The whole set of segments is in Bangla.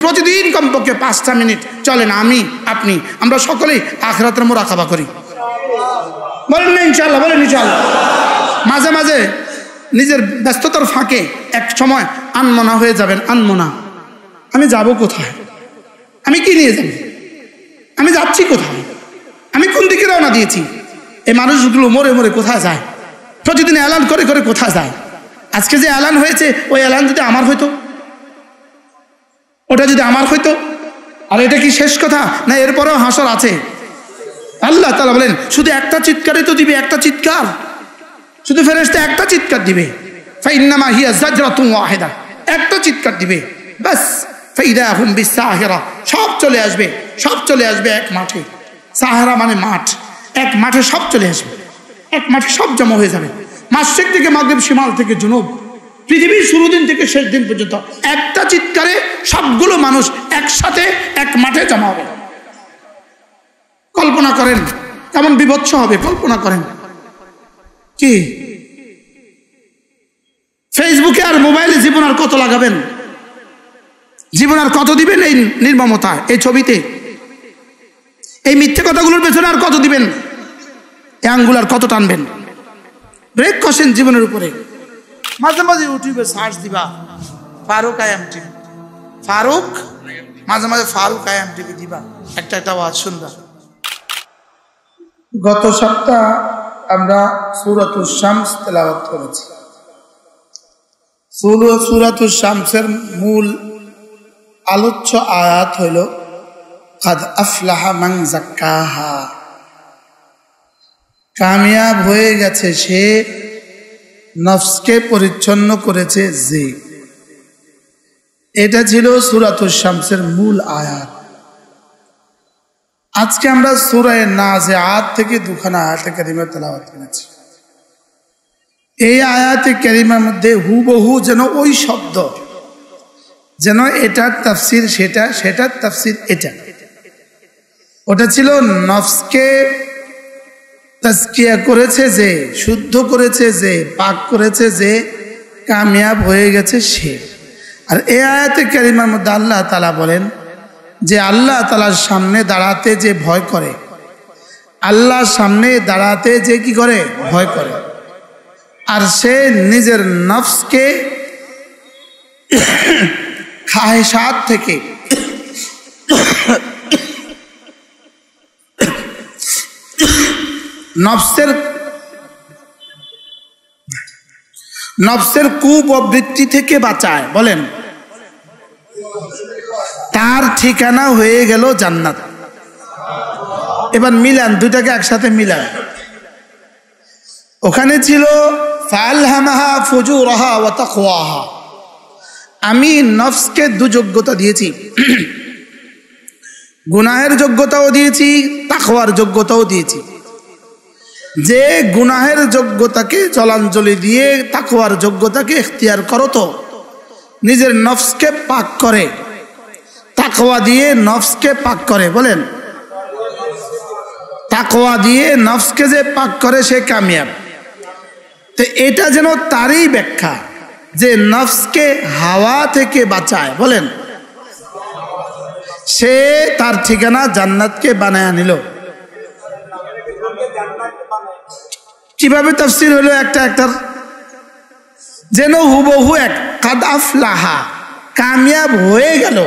প্রতিদিন কমপক্ষে 5টা মিনিট চলেন আমি আপনি আমরা সকলেই আখিরাতের মুরাকাবা করি। বলেন না ইনশাআল্লাহ? বলেন ইনশাআল্লাহ। মাঝে মাঝে নিজের ব্যস্ততার ফাঁকে এক সময় আনমনা হয়ে যাবেন। আনমনা, আমি যাব কোথায়, আমি কি নিয়ে যাব, আমি যাচ্ছি কোথায়, আমি কোন দিকে রওনা দিয়েছি, এই মানুষগুলো মরে মরে কোথায় যায়, প্রতিদিন এলান করে করে কোথায় যায়। আজকে যে এলান হয়েছে ওই এলান যদি আমার হইতো, ওটা যদি আমার হইতো, আর এটা কি শেষ কথা না এরপরেও হাসর আছে? আল্লাহ তাআলা বলেন শুধু একটা চিৎকারই তো দিবে, একটা চিৎকার, শুধু ফেরেশতা একটা চিৎকার দিবে, ফাইন্নামা হিয়া জাজরাতুন ওয়াহিদা, একটা চিৎকার দিবে বাস, ফাইদা হুম বিসাহিরা, সব চলে আসবে, সব চলে আসবে এক মাঠে। সাহারা মানে মাঠ, এক মাঠে সব চলে আসবে, এক মাঠে সব জমা হয়ে যাবে। মাশরিক থেকে মাগরিব, শিমাল থেকে জুনুব, পৃথিবীর শুরু দিন থেকে শেষ দিন পর্যন্ত একটা চিৎকারে সবগুলো মানুষ একসাথে এক মাঠে জমা হবে। কল্পনা করেন কেমন বিভৎস হবে, কল্পনা করেন। কি ফেসবুকে আর মোবাইলে জীবন আর কত লাগাবেন, জীবন আর কত দিবেন এই নির্মমতা, এই ছবিতে, এই মিথ্যে কথাগুলোর পেছনে আর কত দিবেন, এই আঙ্গুল আর কত টানবেন? ব্রেক কষেন জীবনের উপরে। মাঝে মাঝে ইউটিউবে সার্চ দিবা ফারুক আয়াম টিভি, ফারুক, মাঝে মাঝে ফারুক আয়াম টিভি দিবা, একটা একটা আওয়াজ শুনবা। গত সপ্তাহ আমরা সূরাতুশ শামস তেলাওয়াত করেছি। সূরাতুশ শামসের মূল আলোচ্য আয়াত হইল কাদ আফলাহা মান যাক্কাহা, কামিয়াব হয়ে গেছে সে নফসকে পরিচ্ছন্ন করেছে যে। এটা ছিল সূরাতুশ শামসের মূল আয়াত। আজকে আমরা সূরা নাজিআত থেকে দুখানা আয়াতে কারিমা তেলাওয়াত করেছি। এই আয়াতে কারিমার মধ্যে হুবহু যেন ওই শব্দ, যেন এটার তাফসীর সেটা, সেটার তাফসীর এটা। ওটা ছিল নফসকে তাজকিয়া করেছে যে, শুদ্ধ করেছে যে, পাক করেছে যে, কামিয়াব হয়ে গেছে সে। আর এই আয়াতে কারিমার মধ্যে আল্লাহ তাআলা বলেন যে আল্লাহ তাআলার সামনে দাঁড়াতে যে ভয় করে, আল্লাহর সামনে দাঁড়াতে যে কি করে, ভয় করে, আর সে নিজের নফসকে খাহেশাত থেকে, নফসের কুপ্রবৃত্তি থেকে বাঁচায়। বলেন তার ঠিকানা হয়ে গেল জান্নাত। এবার মিলান, দুটাকে একসাথে মিলান। ওখানে ছিল ফাআলহামাহা ফুজুরাহা ওয়া তাকওয়াহা, আমি নফসকে দু যোগ্যতা দিয়েছি, গুনাহের যোগ্যতাও দিয়েছি, তাকওয়ার যোগ্যতাও দিয়েছি। যে গুনাহের যোগ্যতাকে জলাঞ্জলি দিয়ে তাকওয়ার যোগ্যতাকে ইখতিয়ার করো, তো নিজের নফসকে পাক করে, তাকওয়া দিয়ে নফসকে পাক করে। বলেন তাকওয়া দিয়ে নফসকে যে পাক করে সে কামিয়াব। তো এটা যেন তারই ব্যাখ্যা যে নফসকে হাওয়া থেকে বাঁচায়। বলেন সে তার ঠিকানা জান্নাতকে বানায়া নিল। কিভাবে তাফসীর হলো একটা একটার, যেন হুবহু এক, কাদ আফলাহা, কামিয়াব হয়ে গেল।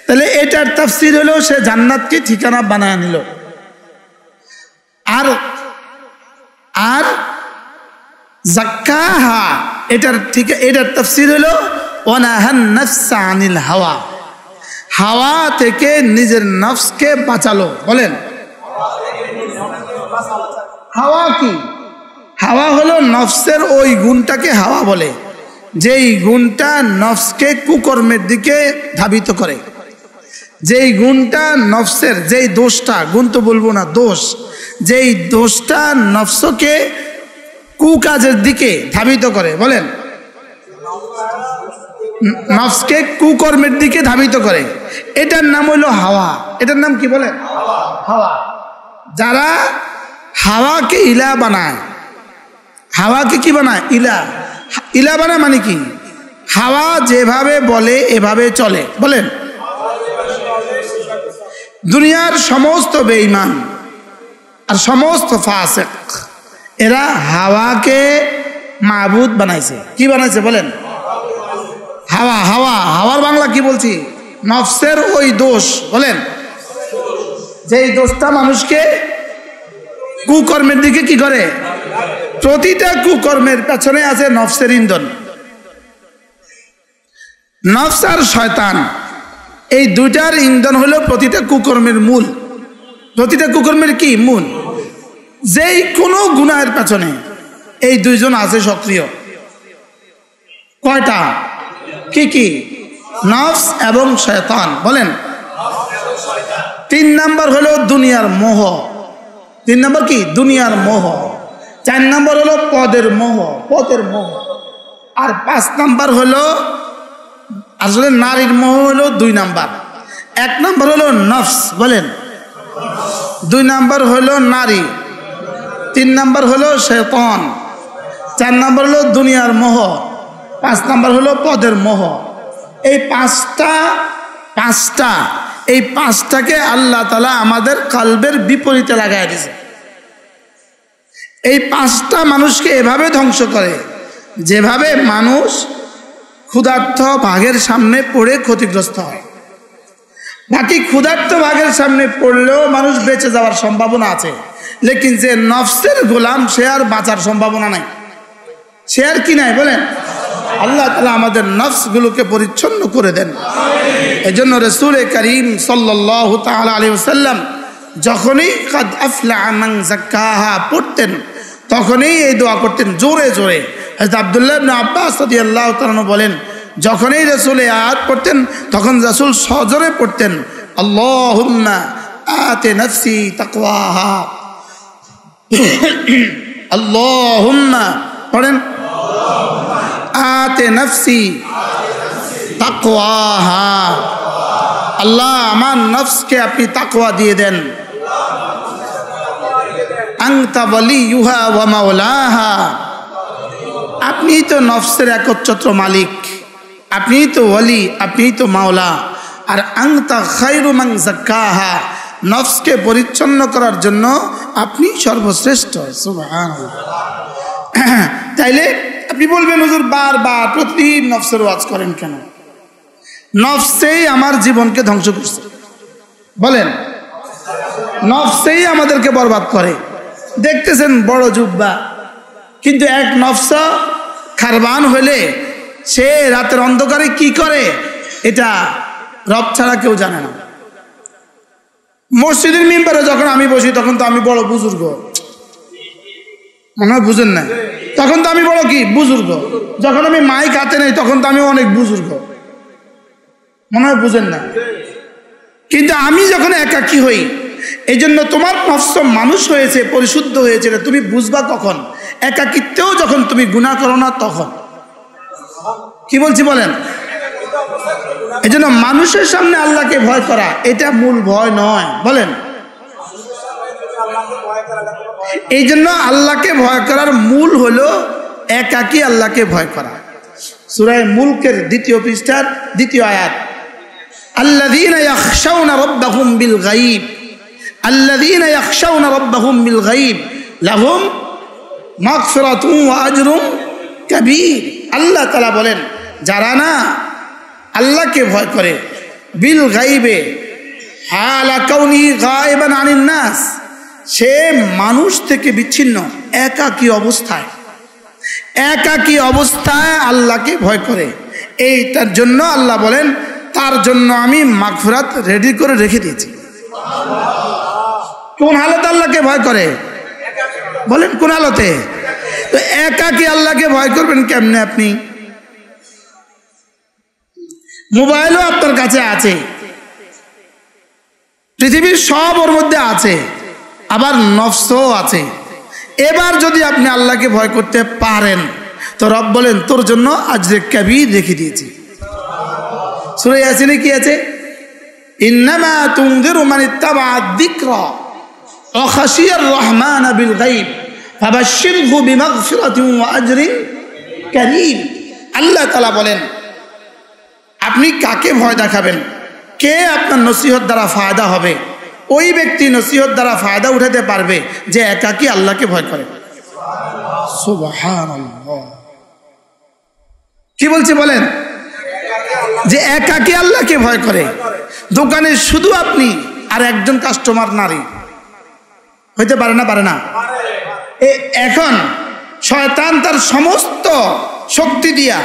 তাহলে এটার তাফসীর হলো সে জান্নাতকে ঠিকানা বানায়া নিল। আর আর যাক্কাহা, এটার তাফসীর হলো ওয়ানাহান নাফসা আনিল হাওয়া, হাওয়া থেকে নিজের নফসকে বাঁচালো। বলেন হাওয়া কি? হাওয়া হলো নফসের ওই গুণটাকে হাওয়া বলে, যেই গুণটা নফসকে কুকর্মের দিকে ধাবিত করে, যেই গুণটা নফসের, যেই দোষটা, গুণ তো বলবো না, দোষ, যেই দোষটা নফসকে কুকাজের দিকে ধাবিত করে। বলেন নফসকে কুকর্মের দিকে ধাবিত করে, এটার নাম হলো হাওয়া। এটার নাম কি? বলেন হাওয়া। যারা হাওয়াকে ইলা বানায়, হাওয়াকে কি বানায়? ইলা। ইলা বানায় মানে কি? হাওয়া যেভাবে বলে এভাবে চলে। বলেন, দুনিয়ার সমস্ত বেঈমান আর সমস্ত ফাসিক এরা হাওয়াকে মাবুদ বানাইছে। কি বানাইছে বলেন? হাওয়া। হাওয়ার বাংলা কি বলছি? নফসের ওই দোষ। বলেন, যেই দোষটা মানুষকে কুকর্মের দিকে কি করে? প্রতিটা কুকর্মের পেছনে আছে নফসের ইন্ধন। নফস আর শয়তান এই দুইটার ইন্ধন হলো প্রতিটা কুকর্মের মূল। প্রতিটা কুকর্মের কি মূল? যেই কোনো গুনাহের পেছনে এই দুইজন আছে সক্রিয়। কয়টা? কি? নফস এবং শয়তান। বলেন, 3 নাম্বার হলো দুনিয়ার মোহ। 3 নাম্বার কি? দুনিয়ার মোহ। 4 নাম্বার হলো পদের মোহ। আর 5 নাম্বার হলো আসলে নারীর মোহ হলো 2 নাম্বার। 1 নাম্বার হলো নফস। বলেন, 2 নাম্বার হলো নারী, 3 নাম্বার হলো শয়তান, 4 নাম্বার হলো দুনিয়ার মোহ, 5 নাম্বার হলো পদের মোহ। এই পাঁচটাকে আল্লাহ তাআলা আমাদের কলবের বিপরীতে লাগাই দিয়েছে। এই 5টা মানুষকে এভাবে ধ্বংস করে যেভাবে মানুষ ক্ষুধার্ত বাঘের সামনে পড়ে ক্ষতিগ্রস্ত হয়। বাকি ক্ষুধার্ত বাঘের সামনে পড়লেও মানুষ বেঁচে যাওয়ার সম্ভাবনা আছে, লেকিন যে নফসের গোলাম সে আর বাঁচার সম্ভাবনা নাই। সে আর কি নাই? বলেন, আল্লাহ তাআলা আমাদের নফসগুলোকে পরিচ্ছন্ন করে দেন। এজন্য রাসূল করিম সাল্লাল্লাহু তাআলা আলাইহি ওয়াসাল্লাম যখনই কাদ আফলাহা মান যাক্কাহা পড়তেন তখনই এই দোয়া করতেন জোরে জোরে। হযরত আব্দুল্লাহ ইবনে আব্বাস রাদিয়াল্লাহু তাআলা বলেন, যখনই রাসূল এই আয়াত পড়তেন তখন রাসূল সজোরে পড়তেন, আল্লাহুম্মা আতি নাফসি তাকওয়াহা। আল্লাহুম্মা পড়েন, আতি নাফসি তাকওয়াহা। আল্লাহ আমার নফসকে আপনি তাকওয়া দিয়ে দেন। আনতা ওয়ালিয়ুহা ওয়া মাওলাহা। আপনি তো নফসের একচ্ছত্র মালিক, আপনি তো ওয়ালি, আপনি তো মাওলা। আর আনতা খায়রু মান যাক্কাহা, নফসকে পরিচ্ছন্ন করার জন্য আপনি সর্বশ্রেষ্ঠ। সুবহানাল্লাহ। তাইলে আপনি বলবেন, হুজুর বারবার প্রতিদিন নফসের ওয়াজ করেন কেন? নফসেই আমার জীবনকে ধ্বংস করছে। বলেন, নফসেই আমাদেরকে বরবাদ করে। দেখতেছেন বড় জুব্বা, কিন্তু এক নফস খারবান হলে সে রাতের অন্ধকারে কি করে এটা রব ছাড়া কেউ জানে না। মসজিদের মিম্বারে যখন আমি বসি তখন তো আমি বড় বুজুর্গ, মনে হয় বুঝেন না? তখন তো আমি বড় কি বুজুর্গ। যখন আমি মাইক হাতে নেই তখন তো আমি অনেক বুজুর্গ, মনে হয় বুঝেন না? কিন্তু আমি যখন একাকী হই, এই জন্য তোমার নফস মানুষ হয়েছে, পরিশুদ্ধ হয়েছে, তুমি বুঝবা কখন? একাকিত্বেও যখন তুমি গুনাহ করো না তখন। কি বলছি বলেন? এই জন্য মানুষের সামনে আল্লাহকে ভয় করা এটা মূল ভয় নয়। বলেন, এই জন্য আল্লাহকে ভয় করার মূল হলো একাকী আল্লাহকে ভয় করা। সূরা মুলকের 2 পৃষ্ঠার 2 আয়াত, আল্লাযীনা ইয়াখশাউনা রাব্বাহুম বিল গায়ব, আল্লাযীনা ইয়াখশাউনা রাব্বাহুম বিল গায়ব লাহুম মাগফিরাতুন ওয়া আজরুন কাবীর। আল্লাহ তাআলা বলেন, যারা না আল্লাহকে ভয় করে বিল গায়বে হালা কাউনি গায়বান আনিন নাস, সে মানুষ থেকে বিচ্ছিন্ন একাকী অবস্থায় আল্লাহকে ভয় করে। এইটার জন্য আল্লাহ বলেন, তার জন্য আমি মাগফিরাত রেডি করে রেখে দিয়েছি। কোন হালতে আল্লাহকে ভয় করে? বলেন, কোন হালতে? তো একাকী আল্লাহকে ভয় করবেন কেমনে? আপনি মোবাইলও আপনার কাছে আছে, পৃথিবীর সব ওর মধ্যে আছে, আবার নফসও আছে। এবার যদি আপনি আল্লাহকে ভয় করতে পারেন তো রব বলেন, তোর জন্য আজরে কাবীর রেখে দিয়েছি। সূরা ইয়াসিনে কি আছে? ইন্নামা তুনযিরু মান ইত্তাবা'a যিকরা ওয়া খাশিয়ার রহমান বিল গায়ব ফাবাশশিরহু বিমাগফিরাতিন ওয়া আজরিন কারীম। আল্লাহ তাআলা বলেন, আপনি কাকে ভয় দেখাবেন, কে আপনার নসিহত দ্বারা ফায়দা হবে, ওই ব্যক্তি নসিহত দ্বারা ফায়দা উঠাতে পারবে যে একাকী আল্লাহকে ভয় করে। সুবহানাল্লাহ। কি বলছে বলেন? যে একাকী আল্লাহকে ভয় করে। দোকানে শুধু আপনি আর একজন কাস্টমার নারী, হইতে পারে না? পারে না? এখন শয়তান তার সমস্ত শক্তি দিয়া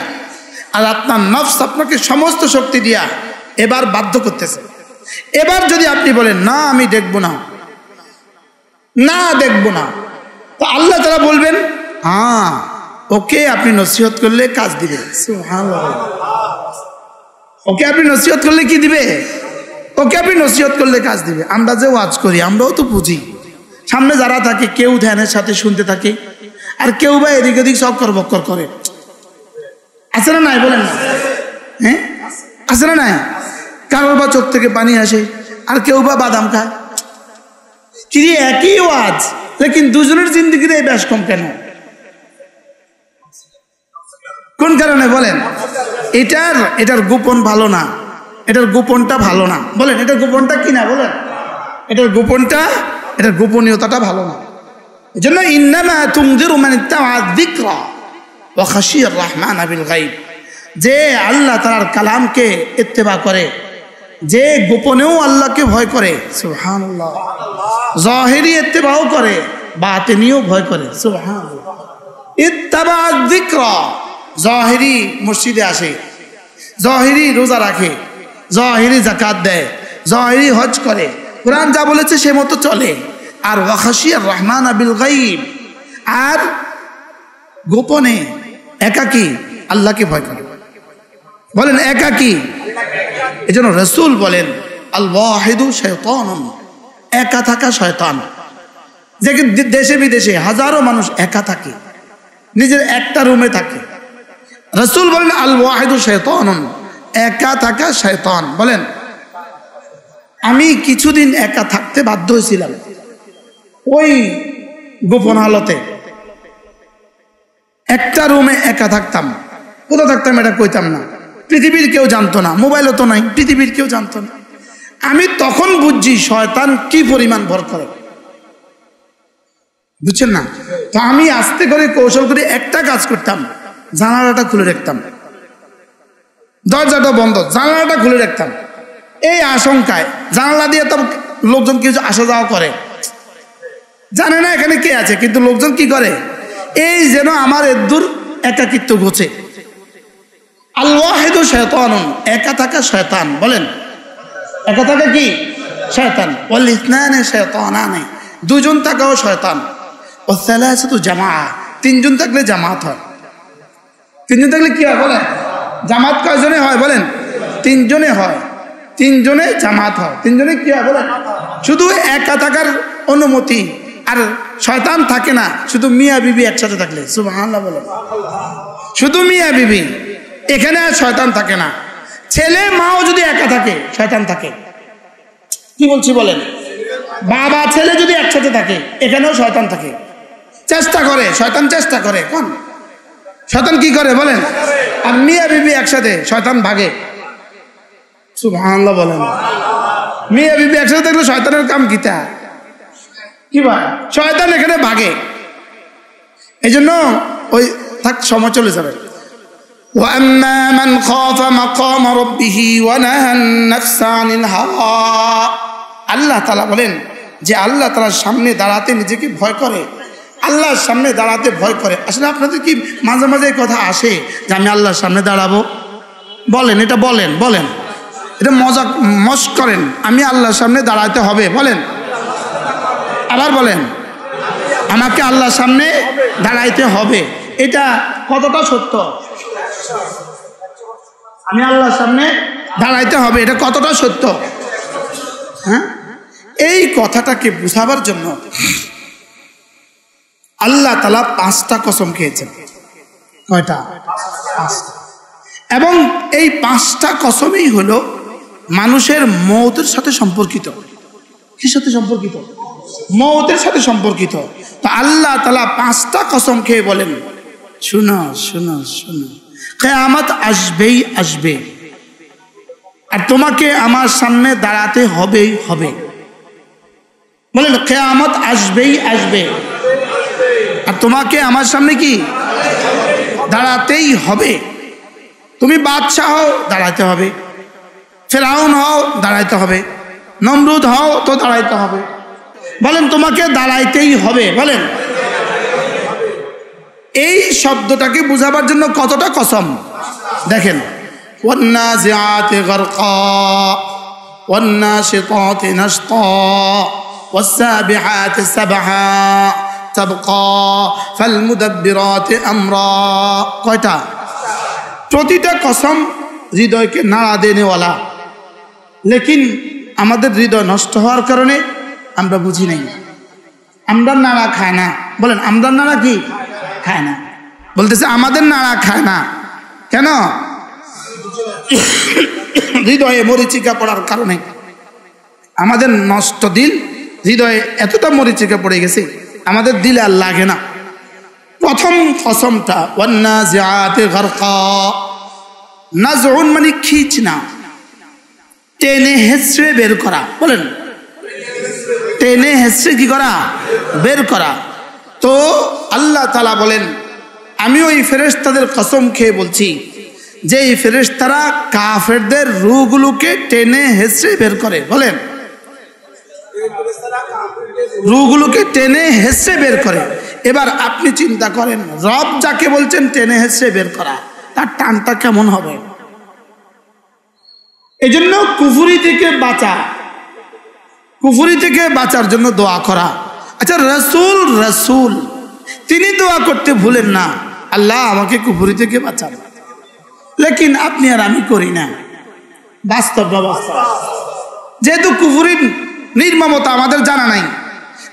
আর আপনার নফস আপনাকে সমস্ত শক্তি দিয়া এবার বাধ্য করতেছে। এবার যদি আপনি বলেন না আমি দেখব না, না দেখব না, তো আল্লাহ তাআলা বলবেন হ্যাঁ ওকে আপনি নসিহত করলে কাজ দিবে। সুবহানাল্লাহ। ওকে আপনি নসিহত করলে কি দিবে? ওকে আপনি নসিহত করলে কাজ দিবে। আমরা যে ওয়াজ করি আমরাও তো বুঝি, সামনে যারা থাকে কেউ ধ্যানের সাথে শুনতে থাকে আর কেউ বা এদিক ওদিক চক্কর বক্কর করে। আছে না নাই বলেন না? হ্যাঁ আছে না নাই? কারোর বা চোখ থেকে পানি আসে আর কেউ বা বাদাম খায়। কি একই ওয়াজ, লেকিন দুজনের জিন্দিগিতে এই ব্যাস কম কেন? কোন কারণে বলেন? এটার গোপন ভালো না, এটার গোপনটা ভালো না। বলেন এটার গোপনটা কি না? বলেন এটার গোপনটা, এটার গোপনীয়তাটা ভালো না। এই জন্য ইন্নামা তুনজিরু মান ইত্তাবা যিকরা ওয়া খাশিয়ার রাহমান বিল গায়ব, যে আল্লাহ তাআলার কালামকে ইত্তেবা করে, যে গোপনেও আল্লাহকে ভয় করে। সুবহানাল্লাহ। জাহিরি ইত্তেবাও করে, বাতিনিও ভয় করে। সুবহানাল্লাহ। ইত্তাবা যিকরা, জাহিরি মসজিদে আসে, জাহিরি রোজা রাখে, জাহিরি যাকাত দেয়, জাহিরি হজ করে, কোরআন যা বলেছে সে মতো চলে। আর ওয়া খাশিয়ার রাহমান বিল গায়ব, আর গোপনে একাকী আল্লাহকে ভয় করে। বলেন একাকী। এজন্য রাসূল বলেন আল ওয়াহিদু শাইতানুন, একা থাকা শয়তান। যে দেশে বিদেশে হাজারো মানুষ একা থাকে, নিজের একটা রুমে থাকে। রাসূল বলেন আল ওয়াহিদু শাইতানুন, একা থাকা শয়তান। বলেন আমি কিছুদিন একা থাকতে বাধ্য হয়েছিলাম, ওই গোপন হালতে একটা রুমে একা থাকতাম। কোথাও থাকতাম এটা কইতাম না, পৃথিবীর কেউ জানতো না, মোবাইলও তো নাই, পৃথিবীর কেউ জানতো না। আমি তখন বুঝছি শয়তান কি পরিমাণ ভর করে, বুঝছেন না? তো আমি আস্তে করে কৌশল করে একটা কাজ করতাম, জানালাটা খুলে রাখতাম, দরজাটা বন্ধ, জানালাটা খুলে রাখতাম। এই আশঙ্কায় জানালা দিয়ে তো লোকজন কিছু আসা যাওয়া করে, জানে না এখানে কে আছে, কিন্তু লোকজন কি করে, এই যেন আমার এদুর একাকিত্ব ঘুচে। আল ওয়াহিদু শাইতানুন, একা থাকা শয়তান। বলেন একা থাকা কি? শয়তান। ওয়াল ইসনানি শাইতানানি, দুজন থাকাও শয়তান। ওয়া সালাসাতু জামাআ, তিনজন থাকলে জামাত হয়। তিনজন থাকলে কি হয় বলেন? জামাত কয়জনে হয় বলেন? তিনজনে হয়। তিনজনে জামাত হয়। তিনজনে কি হয় বলেন? শুধু একা থাকার অনুমতি, আর শয়তান থাকে না শুধু মিয়া বিবি একসাথে থাকলে। সুবহানাল্লাহ বলেন। শুধু মিয়া বিবি, এখানে আর শয়তান থাকে না। ছেলে মাও যদি একা থাকে শয়তান থাকে। কি বলছি বলেন? বাবা ছেলে যদি একসাথে থাকে এখানেও শয়তান থাকে। চেষ্টা করে শয়তান, চেষ্টা করে। কোন শয়তান কি করে বলেন? আর মিয়া বিবি একসাথে শয়তান ভাগে। সুবহানাল্লাহ বলেন। মিয়া বিবি একসাথে থাকলে শয়তানের কাম কিতা? কি ভাই? শয়তান এখানে ভাগে। এই জন্য ওই থাক, সময় চলে যাবে। وَأَمَّا مَنْ خَافَ مَقَامَ رَبِّهِ وَنَهَى النَّفْسَ عَنِ الْهَوَىٰ, আল্লাহ তাআলা বলেন যে আল্লাহ তাআলার সামনে দাঁড়াতে নিজেকে ভয় করে, আল্লাহর সামনে দাঁড়াতে ভয় করে। আসলে আপনাদের কি মাঝে মাঝে কথা আসে যে আমি আল্লাহর সামনে দাঁড়াবো? বলেন এটা, বলেন বলেন এটা মজা মস্ক করেন, আমি আল্লাহর সামনে দাঁড়াতে হবে। বলেন আবার বলেন, আমাকে আল্লাহর সামনে দাঁড়াইতে হবে। এটা কতটা সত্য? আমি আল্লাহর সামনে দাঁড়াইতে হবে, এটা কতটা সত্য? হ্যাঁ, এই কথাটাকে বুঝাবার জন্য আল্লাহ তাআলা 5টা কসম খেয়েছেন। কয়টা? 5টা। এবং এই 5টা কসমই হলো মানুষের মওতের সাথে সম্পর্কিত। কি সাথে সম্পর্কিত? মওতের সাথে সম্পর্কিত। তো আল্লাহ তাআলা 5টা কসম খেয়ে বলেন, শুনো শুনো শুনো, কিয়ামত আসবেই আসবে, আর তোমাকে আমার সামনে দাঁড়াতে হবেই হবে। বলেন কিয়ামত আসবেই আসবে, আর তোমাকে আমার সামনে কি দাঁড়াতেই হবে। তুমি বাদশাহ হও, দাঁড়াতে হবে। ফেরাউন হও, দাঁড়াইতে হবে। নমরুদ হও তো দাঁড়াইতে হবে। বলেন তোমাকে দাঁড়াইতেই হবে। বলেন এই শব্দটাকে বুঝাবার জন্য কতটা কসম দেখেন। ওয়ান্নাজিআতি গারকা ওয়ান্নাশিতাতি নাশতা ওয়াসসাবিহাতি সাবহা তাবকা ফালমুদাব্বিরাতি আমরা। কয়টা? প্রতিটা কসম হৃদয়কে নাড়া দেনেওয়ালা। লেকিন আমাদের হৃদয় নষ্ট হওয়ার কারণে আমরা বুঝি নাই। আমরা নাড়া খায় না। বলেন আমরা নাড়া কি খায় না? বলতেছে আমাদের নাড়া খায় না কেন? হৃদয়ে মরিচিকা পড়ার কারণে আমাদের নষ্ট দিল, হৃদয়ে এতটা মরিচিকা পড়ে গেছে আমাদের দিলে আর লাগে না। প্রথম কসমটা ওয়ান্নাজিআতি গারকা। নাজউন মানে খিঁচনা, টেনে হেঁচড়ে বের করা। বলেন টেনে হেঁচড়ে কি করা? বের করা। তো আল্লাহ তাআলা বলেন আমি ওই ফেরেশতাদের কসম খেয়ে বলছি যে এই ফেরেশতারা কাফেরদের রূহগুলোকে টেনে হেঁচড়ে বের করে। বলেন রূহগুলোকে টেনে হেঁচড়ে বের করে। এবার আপনি চিন্তা করেন, রব যাকে বলছেন টেনে হেঁচড়ে বের করা, তার টানটা কেমন হবে? এই জন্য কুফরি থেকে বাঁচা, কুফরি থেকে বাঁচার জন্য দোয়া করা। আচ্ছা রসুল তিনি দোয়া করতে ভুলেন না, আল্লাহ আমাকে কুফরি থেকে বাঁচান। লেকিন আপনি আর আমি করি না। বাস্তব ব্যবস্থা, যেহেতু কুফরির নির্মমতা আমাদের জানা নাই,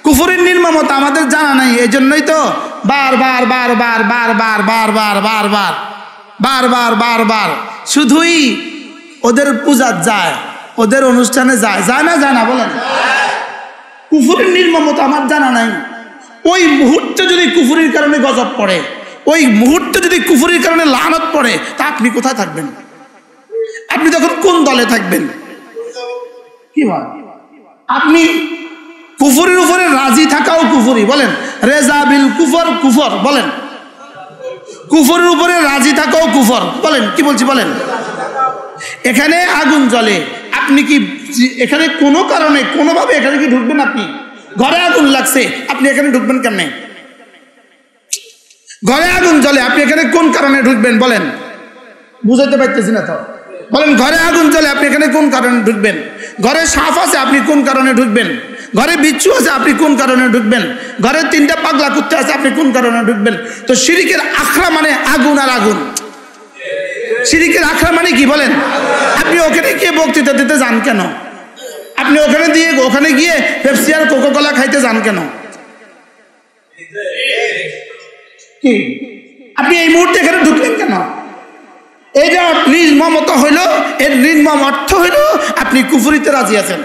কুফরির নির্মমতা আমাদের জানা নাই, এই জন্যই তো বারবার শুধুই ওদের পূজা যায়, ওদের অনুষ্ঠানে যায় না বলেন? কুফরির নির্মমতা আমার জানা নাই। ওই মুহূর্তে যদি কুফরির কারণে গজব পড়ে, ওই মুহূর্তে যদি কুফরির কারণে লানত পড়ে, তা আপনি কোথায় থাকবেন? আপনি তখন কোন দলে থাকবেন? কি বল? আপনি কুফরির উপরে রাজি থাকাও কুফরি। বলেন রেজা বিল কুফর কুফর। বলেন কুফরের উপরে রাজি থাকাও কুফর। বলেন কি বলছি? বলেন এখানে আগুন জ্বলে, আপনি কি এখানে কোনো কারণে কোনোভাবে এখানে কি ঢুকবেন? আপনি ঘরে আগুন লাগছে, আপনি এখানে ঢুকবেন কেমনে? ঘরে আগুন জ্বলে, আপনি এখানে কোন কারণে ঢুকবেন? বলেন বুঝাতে পারতেছি না তো। বলেন ঘরে আগুন জ্বলে, আপনি এখানে কোন কারণে ঢুকবেন? ঘরে সাপ আছে, আপনি কোন কারণে ঢুকবেন? ঘরে বিচ্ছু আছে, আপনি কোন কারণে ঢুকবেন? ঘরে 3টা পাগলা কুত্তা আছে, আপনি কোন কারণে ঢুকবেন? তো শিরিকের আখড়া মানে আগুন আর আগুন। শিরিকের আখড়া মানে কি? বলেন আপনি ওখানে গিয়ে বক্তৃতা দিতে যান কেন? আপনি ওখানে গিয়ে পেপসি আর কোকাকোলা খাইতে যান কেন? কি আপনি এই মুহূর্তে এখানে ঢুকলেন কেন? এইটা নির্মমতা হইল, এর নির্মম অর্থ হইল আপনি কুফরিতে রাজি আছেন।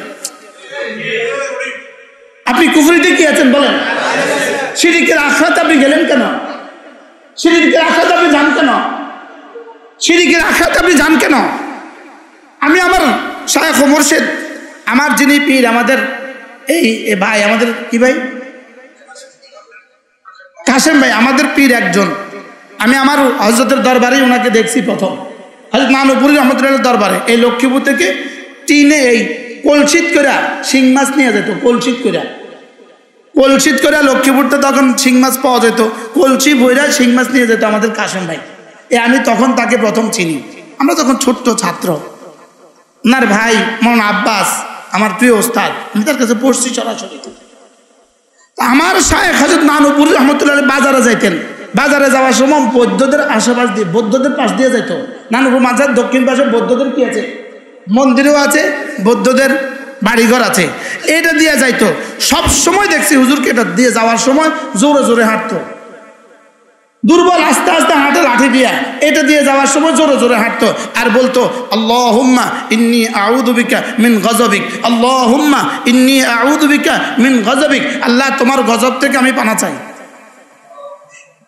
আপনি কুফরিতে কি আছেন? বলেন শিরিকের আখড়াতে আপনি গেলেন কেন? শিরিকের আখড়াতে আপনি যান কেন? শিরিকের আখড়াতে আপনি যান কেন? আমি আমার শায়খ ও মুর্শিদ, আমার যিনি পীর, আমাদের এই ভাই, আমাদের কি ভাই কাশেম ভাই, আমাদের পীর একজন। আমি আমার হযরতের দরবারেই ওনাকে দেখছি প্রথম, হযরত নানুপুরী রহমতুল্লাহ দরবারে। এই লক্ষ্মীপুর থেকে টিনে এই কলসিত করে শিং মাছ নিয়ে যেত, কলসিত করে লক্ষ্মীপুরতে তখন শিং মাছ পাওয়া যেত, কলসি ভইরা শিং মাছ নিয়ে যেত আমাদের কাশেম ভাই। আমি তখন তাকে প্রথম চিনি। আমরা তখন ছোট্ট ছাত্র। ওনার ভাই মৌলানা আব্বাস আমার প্রিয় ওস্তাদ, আমি তার কাছে পড়ছি সরাসরি। আমার শায়েখ হযরত নানুপুরী রহমতুল্লাহ বাজারে যাইতেন। বাজারে যাওয়ার সময় বৌদ্ধদের আশেপাশ দিয়ে, বৌদ্ধদের পাশ দিয়ে যাইত। নানুপুর মাজার দক্ষিণ পাশে বৌদ্ধদের কি আছে? মন্দিরও আছে, বৌদ্ধদের বাড়িঘর আছে, এটা দিয়ে যাইতো। সব সময় দেখছি হুজুরকে এটা দিয়ে যাওয়ার সময় জোরে জোরে হাঁটতো। দুর্বল আস্তে আস্তে হাঁটে লাঠি দিয়া, এটা দিয়ে যাওয়ার সময় জোরে জোরে হাঁটতো আর বলতো আল্লাহুম্মা ইন্নী আউযু বিকা মিন গজবিক, আল্লাহুম্মা ইন্নী আউযু বিকা মিন গজবিক। আল্লাহ তোমার গজব থেকে আমি পানা চাই।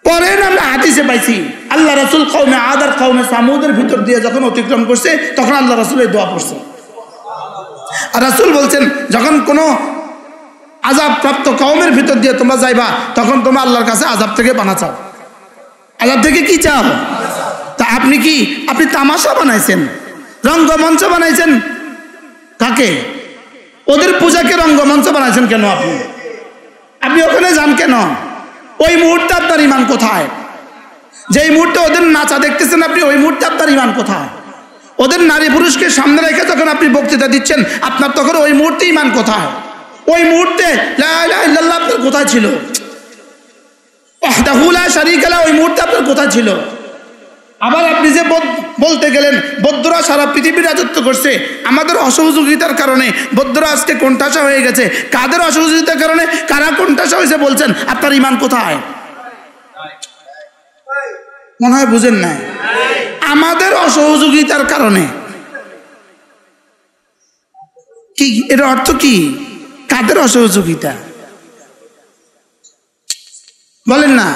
পরে আমরা হাদিসে পাইছি আল্লাহ রাসূল কওমে আদ আর কওমে সামুদের ভিতর দিয়ে যখন অতিক্রম করছে তখন আল্লাহ রাসূল এই দোয়া পড়ছেন। আর রাসূল বলছেন যখন কোনো আযাব প্রাপ্ত কওমের ভিতর দিয়ে তোমরা যাইবা তখন তোমরা আল্লাহর কাছে আযাব থেকে পানা চাও। আযাব থেকে কি চাও? তা আপনি তামাশা বানাইছেন, রঙ্গমঞ্চ বানাইছেন। কাকে? ওদের পূজাকে রঙ্গমঞ্চ বানাইছেন কেন? আপনি ওখানে যান কেন? ওই মুহূর্তে আপনার ঈমান কোথায়? যেই মুহূর্তে ওদের নাচা দেখতেছেন আপনি, ওই মুহূর্তে আপনার ঈমান কোথায়? ওদের নারী পুরুষকে সামনে রেখে যখন আপনি বক্তৃতা দিচ্ছেন আপনার তখন ওই মুহূর্তে ঈমান কোথায়? ওই মুহূর্তে লা ইলাহা ইল্লাল্লাহ আপনার কোথায় ছিল? ওয়াহদাহু লা শারীকা লাহু ওই মুহূর্তে আপনার কোথায় ছিল? আবার আপনি যে বলতে গেলেন বৌদ্ধরা সারা পৃথিবীর রাজত্ব করছে, আমাদের অসহযোগিতার কারণে বৌদ্ধরা আজকে কোণঠাসা হয়ে গেছে। কাদের অসহযোগিতার কারণে? কারা কোণঠাসা হয়েছে বলছেন? আপনার ঈমান কোথায়? মনে হয় বুঝেন না। আমাদের অসহযোগিতার কারণে। কি এর অর্থ কি? কাদের অসহযোগিতা বলেন না?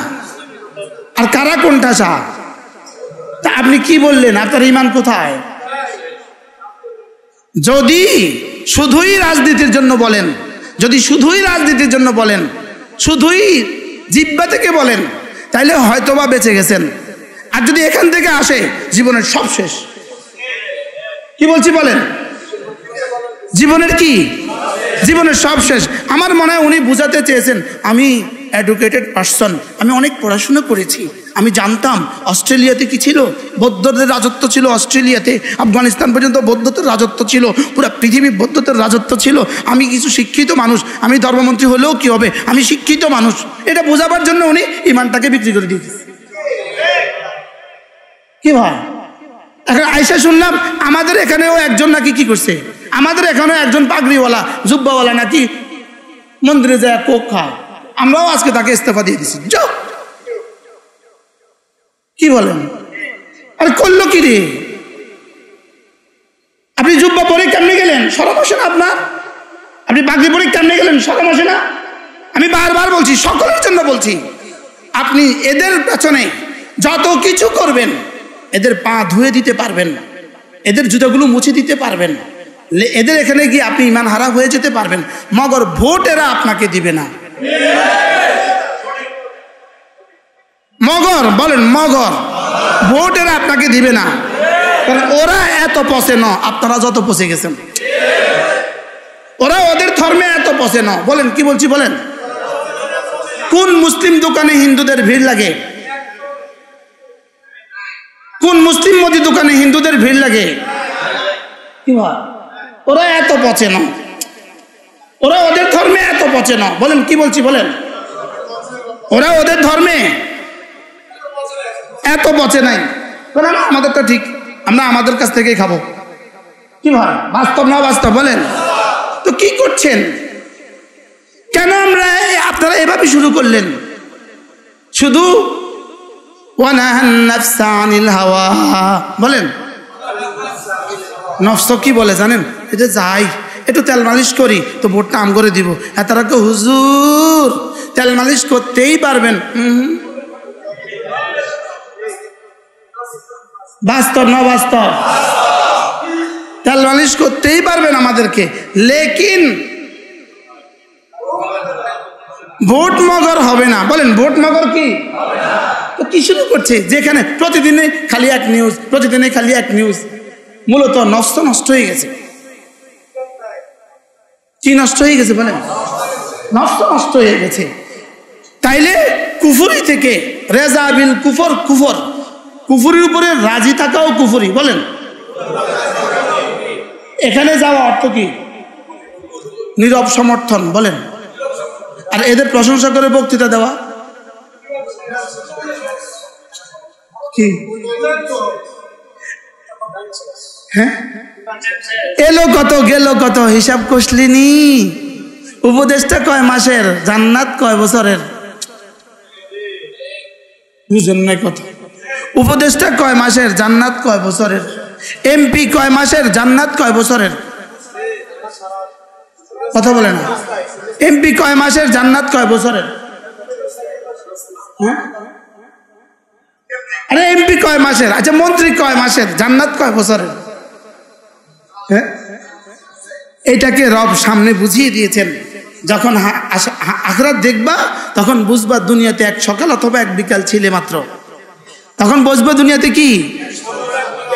আর কারা কোণঠাসা? তা আপনি কি বললেন? আপনার ঈমান কোথায়? যদি শুধুই রাজনীতির জন্য বলেন, যদি শুধুই রাজনীতির জন্য বলেন, শুধুই জিহ্বা থেকে বলেন, তাইলে হয়তোবা বেঁচে গেছেন। আর যদি এখান থেকে আসে জীবনের সব শেষ। কি বলছি বলেন? জীবনের কি? জীবনের সব শেষ। আমার মনে হয় উনি বুঝাতে চেয়েছেন আমি এডুকেটেড পারসন, আমি অনেক পড়াশোনা করেছি, আমি জানতাম অস্ট্রেলিয়াতে কি ছিল, বৌদ্ধদের রাজত্ব ছিল অস্ট্রেলিয়াতে, আফগানিস্তান পর্যন্ত বৌদ্ধদের রাজত্ব ছিল, পুরো পৃথিবী বৌদ্ধদের রাজত্ব ছিল। আমি কিছু শিক্ষিত মানুষ, আমি ধর্মমন্ত্রী হলেও কি হবে, আমি শিক্ষিত মানুষ। এটা বোঝাবার জন্য উনি ঈমানটাকে বিক্রি করে দিয়েছে। কি ভাই? এখন আইসা শুনলাম আমাদের এখানেও একজন নাকি কি করছে, আমাদের এখানেও একজন পাগড়িওয়ালা জুব্বাওয়ালা নাকি মন্দিরে যায় কোক খায়। আমরাও আজকে তাকে ইস্তফা দিয়ে দিছি। কি বলেন? আরে করলো কি রে? আপনি জুব্বা পরে কেমনে গেলেন? শরম আসে না আপনার? আপনি পাগড়ি পরে কেমনে গেলেন? শরম আসে না? আমি বারবার বলছি, সকলের জন্য বলছি, আপনি এদের পেছনে যত কিছু করবেন, এদের পা ধুয়ে দিতে পারবেন, এদের জুতাগুলো মুছে দিতে পারবেন, এদের এখানে গিয়ে আপনি ঈমান হারা হয়ে যেতে পারবেন, মগর ভোট এরা আপনাকে দিবে না। মগর বলেন, মগর ভোট এরা আপনাকে দিবে না। কারণ ওরা এত পচে ন আপনারা যত পচে গেছেন। ওরা ওদের ধর্মে এত পচে ন। বলেন কি বলছি বলেন? কোন মুসলিম দোকানে হিন্দুদের ভিড় লাগে? কোন মুসলিম মুদি দোকানে হিন্দুদের ভিড় লাগে? কি হয়? ওরা এত পচে না, ওরা ওদের ধর্মে এত পচে না। বলেন কি বলছি বলেন? ওরা ওদের ধর্মে এত পচে নাই। আমাদেরটা ঠিক, আমরা আমাদের কাছ থেকেই খাবো। কি ভাই? বাস্তব না বাস্তব বলেন? তো কি করছেন? কেন আপনারা এভাবে শুরু করলেন? শুধু বলেন নফস কি বলে জানেন? এটা যাই একটু তেল মালিশ করি তো ভোটটা আম করে দিব। তারা তো হুজুর তেল মালিশ করতেই পারবেন। বাস্তব না বাস্তব? তেল মালিশ করতেই পারবেন আমাদেরকে, লেকিন ভোট মগর হবে না। বলেন ভোট মগর কি? তো কি শুরু করছে? যেখানে প্রতিদিনে খালি এক নিউজ, প্রতিদিনে খালি এক নিউজ। মূলত নষ্ট হয়ে গেছে। কি নষ্ট হয়ে গেছে বলেন? নষ্ট হয়ে গেছে। তাইলে কুফরি থেকে রেজা বিল কুফর, কুফরির উপরে রাজি থাকাও কুফরি। বলেন এখানে যাওয়া অর্থ কি? নীরব সমর্থন। বলেন আর এদের প্রশংসা করে বক্তৃতা দেওয়া কি? হ্যাঁ, এলো কত গেল কত হিসাব কষলিনি। উপদেশটা কয় মাসের, জান্নাত কয় বছরের? বুঝেন না কথা? উপদেশটা কয় মাসের, জান্নাত কয় বছরের? এমপি কয় মাসের, জান্নাত কয় বছরের? কথা বলে না। এমপি কয় মাসের, জান্নাত কয় বছরের? আরে এমপি কয় মাসের? আচ্ছা মন্ত্রী কয় মাসের? জান্নাত কয় বছরের? হ্যাঁ, এটাকে রব সামনে বুঝিয়ে দিয়েছেন। যখন আখিরাত দেখবা তখন বুঝবা দুনিয়াতে এক সকাল অথবা এক বিকাল ছিলে মাত্র। তখন বুঝবা দুনিয়াতে কি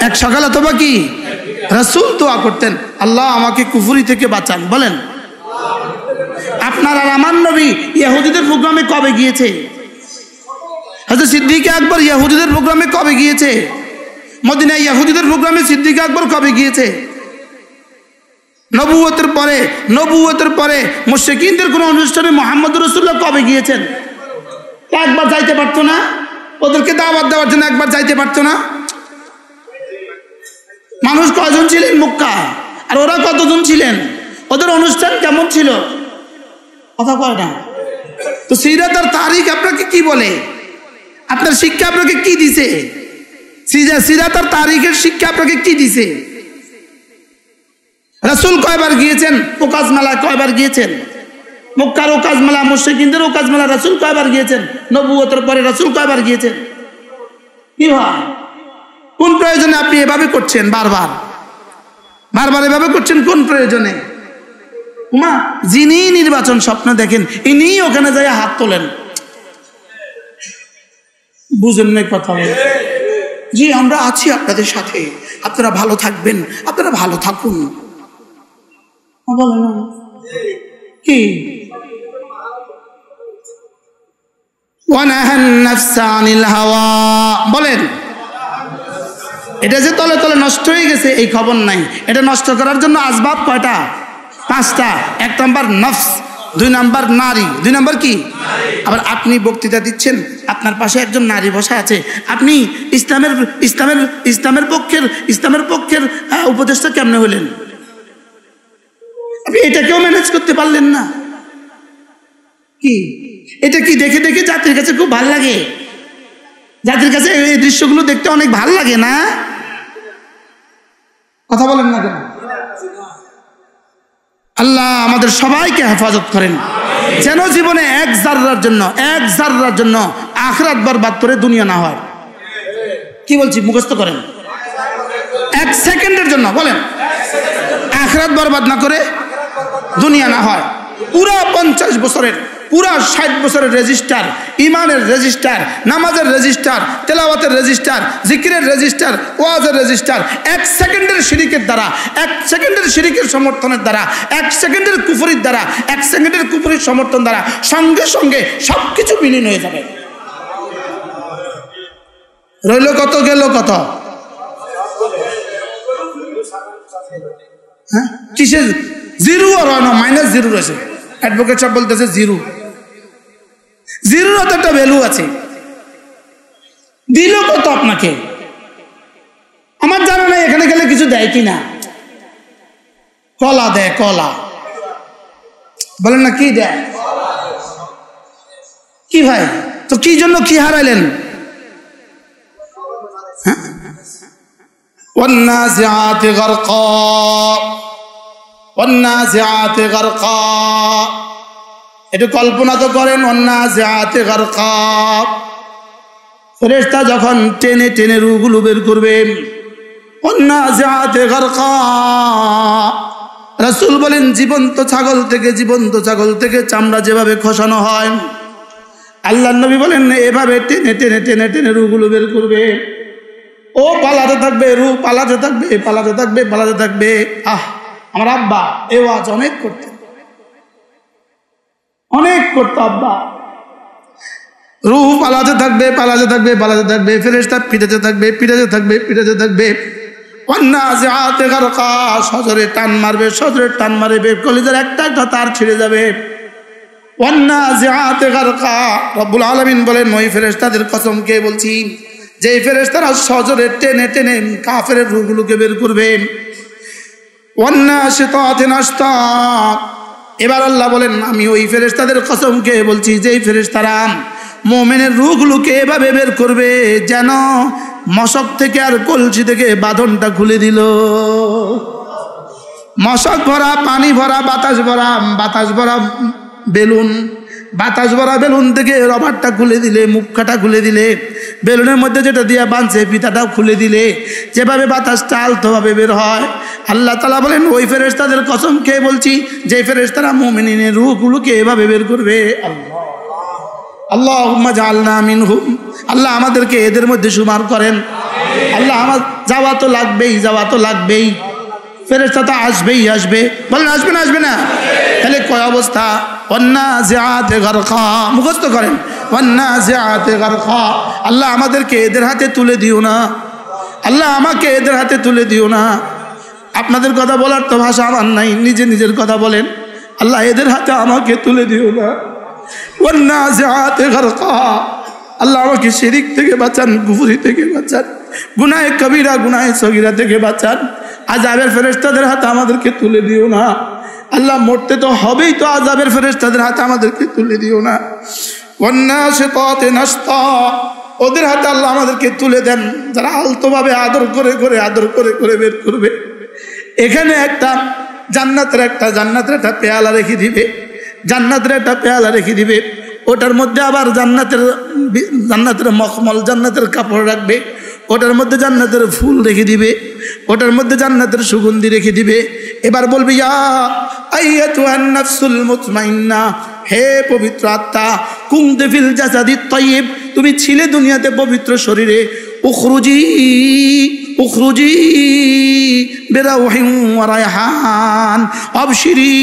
এক সকাল অথবা কি। রাসূল দোয়া করতেন, আল্লাহ আমাকে কুফরি থেকে বাঁচান। বলেন, আপনার আর আমার নবী ইহুদিদের প্রোগ্রামে কবে গিয়েছে? হযরত সিদ্দিক আকবর ইহুদিদের প্রোগ্রামে কবে গিয়েছে? মদিনায় ইহুদিদের প্রোগ্রামে সিদ্দিক আকবর কবে গিয়েছে? নবুয়তের পরে মুশরিকিনদের কোন অনুষ্ঠানে মুহাম্মদ রাসূলুল্লাহ কবে গিয়েছেন? একবার যাইতে পারতো না? ওদেরকে দাওয়াত দেওয়ার জন্য একবার যাইতে পারতো না? মানুষ কয়জন ছিলেন মক্কা, আর ওরা কতজন ছিলেন? ওদের অনুষ্ঠান কেমন ছিল? কথা কয় না তো। সিরাত আর তারিখ আপনাকে কি বলে? আপনার শিক্ষা আপনাকে কি দিছে? সিরাত আর তারিখের শিক্ষা আপনাকে কি দিছে? রাসূল কয়বার গিয়েছেন? ওকাজ মেলা কয়বার গিয়েছেন? মক্কার ওকাজ মেলা, মুশরিকিনদের ওকাজ মেলা রাসূল কয়বার গিয়েছেন? নবুয়তের পরে রাসূল কয়বার গিয়েছেন? কি হয়, কোন প্রয়োজনে আপনি এভাবে করছেন? বারবার এভাবে করছেন কোন প্রয়োজনে? যিনি নির্বাচন স্বপ্ন দেখেন ইনি ওখানে যাই হাত তোলেন। বুঝেন না কথা? জি আমরা আছি আপনাদের সাথে, আপনারা ভালো থাকবেন, আপনারা ভালো থাকুন। বলেন কি? বলেন, এটা যে তলে তলে নষ্ট হয়ে গেছে এই খবর নাই। এটা নষ্ট করার জন্য আসবাব কয়টা? 5টা। 1 নাম্বার নফস, 2 নাম্বার নারী, 2 নাম্বার কি? আবার আপনি বক্তৃতা দিচ্ছেন, আপনার পাশে একজন নারী বসা আছে, আপনি ইসলামের পক্ষের উপদেষ্টা কেমনে হলেন? আপনি এটাকেও ম্যানেজ করতে পারলেন না। কি এটা? কি দেখে দেখে জাতির কাছে খুব ভালো লাগে? জাতির কাছে এই দৃশ্যগুলো দেখতে অনেক ভালো লাগে না? কথা বলেন না কেন? আল্লাহ আমাদের সবাইকে হেফাজত করেন, যেন জীবনে এক জাররার জন্য আখিরাত বরবাদ করে দুনিয়া না হয়। কি বলছি মুখস্থ করেন। 1 সেকেন্ডের জন্য বলেন, আখিরাত বরবাদ না করে দুনিয়া না হয়। পুরা 50 বছরের, পুরা 60 বছরের রেজিস্টার, ইমানের রেজিস্টার, নামাজের রেজিস্টার, তেলাওয়াতের রেজিস্টার, জিকিরের রেজিস্টার, ওয়াজের রেজিস্টার 1 সেকেন্ডের শিরিকের দ্বারা, 1 সেকেন্ডের শিরিকের সমর্থনের দ্বারা, 1 সেকেন্ডের কুফরির দ্বারা, 1 সেকেন্ডের কুফরির সমর্থন দ্বারা সঙ্গে সঙ্গে সবকিছু বিলীন হয়ে যাবে। রইল কত, গেল কত? হ্যাঁ, কিসের জিরো? আর -0 রয়েছে। অ্যাডভোকেট সাহেব বলতেছে জিরোর তো একটা ভ্যালু আছে। দিল কত আপনাকে? আমার জানা নাই এখানে গেলে কিছু দেয় কিনা। কলা দেয়, কলা বলেন না, কি দেয়? কি ভাই, তো কি জন্য কি হারাইলেন? والنازعات غرقا والنازعات غرقا। একটু কল্পনা তো করেন, والنازعات غرقا। ফেরেশতা যখন টেনে টেনে রূহগুলো বের করবে, والنازعات غرقا। রাসূল বলেন, জীবন্ত ছাগল থেকে চামড়া যেভাবে খসানো হয়, আল্লাহর নবী বলেন এভাবে টেনে টেনে টেনে টেনে রূহগুলো বের করবে। ও পালাতে থাকবে, রূহ পালাতে থাকবে। আমার আব্বা এ ওয়াজ অনেক করতো আব্বা। রূহ পালাতে থাকবে। ফেরেশতা পিটাতে থাকবে। ওয়ান্নাজিআতি গারকা। সজরে টান মারবে, কলিজার একটা তার ছিঁড়ে যাবে। ওয়ান্নাজিআতি গারকা। রব্বুল আলামিন বলেন, ওই ফেরেশতাদের কসম কে বলছি, যে ফেরেশতারা সজরে টেনে টেনে কাফেরের রূহগুলোকে বের করবে। ওয়ান্নাশিতাতি নাশতা। এবার আল্লাহ বলেন, আমি ওই ফেরেশতাদের কসম কে বলছি, যেই ফেরেশতারা মুমিনের রূহগুলোকে এভাবে বের করবে যেন মশক থেকে আর কলসি থেকে বাঁধনটা খুলে দিল। মশক ভরা, পানি ভরা, বাতাস ভরা বেলুন, বাতাস ভরা বেলুন থেকে রবারটা খুলে দিলে, মুখটা খুলে দিলে, বেলুনের মধ্যে যেটা দিয়ে বাঁধছে ফিতাটাও খুলে দিলে, যেভাবে বাতাসটা আলতোভাবে বের হয়, আল্লাহ তাআলা বলেন ওই ফেরেশতাদের কসম খেয়ে বলছি যে ফেরেশতারা মুমিনের রূহগুলোকে এভাবে বের করবে। আল্লাহুম্মা জাআলনা মিনহুম, আল্লাহ আমাদেরকে এদের মধ্যে শুমার করেন। আল্লাহ আমার যাওয়া তো লাগবেই, যাওয়া তো লাগবেই, ফেরেশতা তো আসবেই আসবে, বলেন আসবে না আসবে না? তাহলে কয় অবস্থা? ওয়ান্নাজিআতে গারকা, মুখস্থ করেন, ওয়ান্নাজিআতে গারকা। আল্লাহ আমাদেরকে এদের হাতে তুলে দিও না, আল্লাহ আমাকে এদের হাতে তুলে দিও না। আপনাদের কথা বলার তো ভাষা আমার নাই, নিজে নিজের কথা বলেন, আল্লাহ এদের হাতে আমাকে তুলে দিও না। ওয়ান্নাজিআতে গারকা, আল্লাহ আমাকে শিরিক থেকে বাঁচান, কুফরি থেকে বাঁচান, গুনাহে কবিরা গুনাহে সগীরা থেকে বাঁচান। আযাবের ফেরেশতাদের হাতে আমাদেরকে তুলে দিও না। আল্লাহ মরতে তো হবেই, তো আযাবের ফেরেশতাদের হাতে আমাদেরকে তুলে দিও না। ওয়ান্নাশিতাতে নাশতা, ওদের হাতে আল্লাহ আমাদেরকে তুলে দেন, যারা আলতোভাবে আদর করে করে আদর করে করে বের করবে। এখানে একটা জান্নাতের একটা পেয়ালা রেখে দিবে, জান্নাতের একটা পেয়ালা রেখে দিবে, ওটার মধ্যে আবার জান্নাতের মখমল, জান্নাতের কাপড় রাখবে, ওটার মধ্যে জান্নাতের ফুল রেখে দিবে, ওটার মধ্যে জান্নাতের সুগন্ধি রেখে দিবে। এবার বলবে ইয়া আইয়াতুহান নাফসুল মুতমাইন্না, হে পবিত্র আত্মা, কুনতি ফিল জাসাদিত তাইয়্যিব, তুমি ছিলে দুনিয়াতে পবিত্র শরীরে, উখরুজি উখরুজি বিরাউহিন ওয়া রায়হান আবশিরি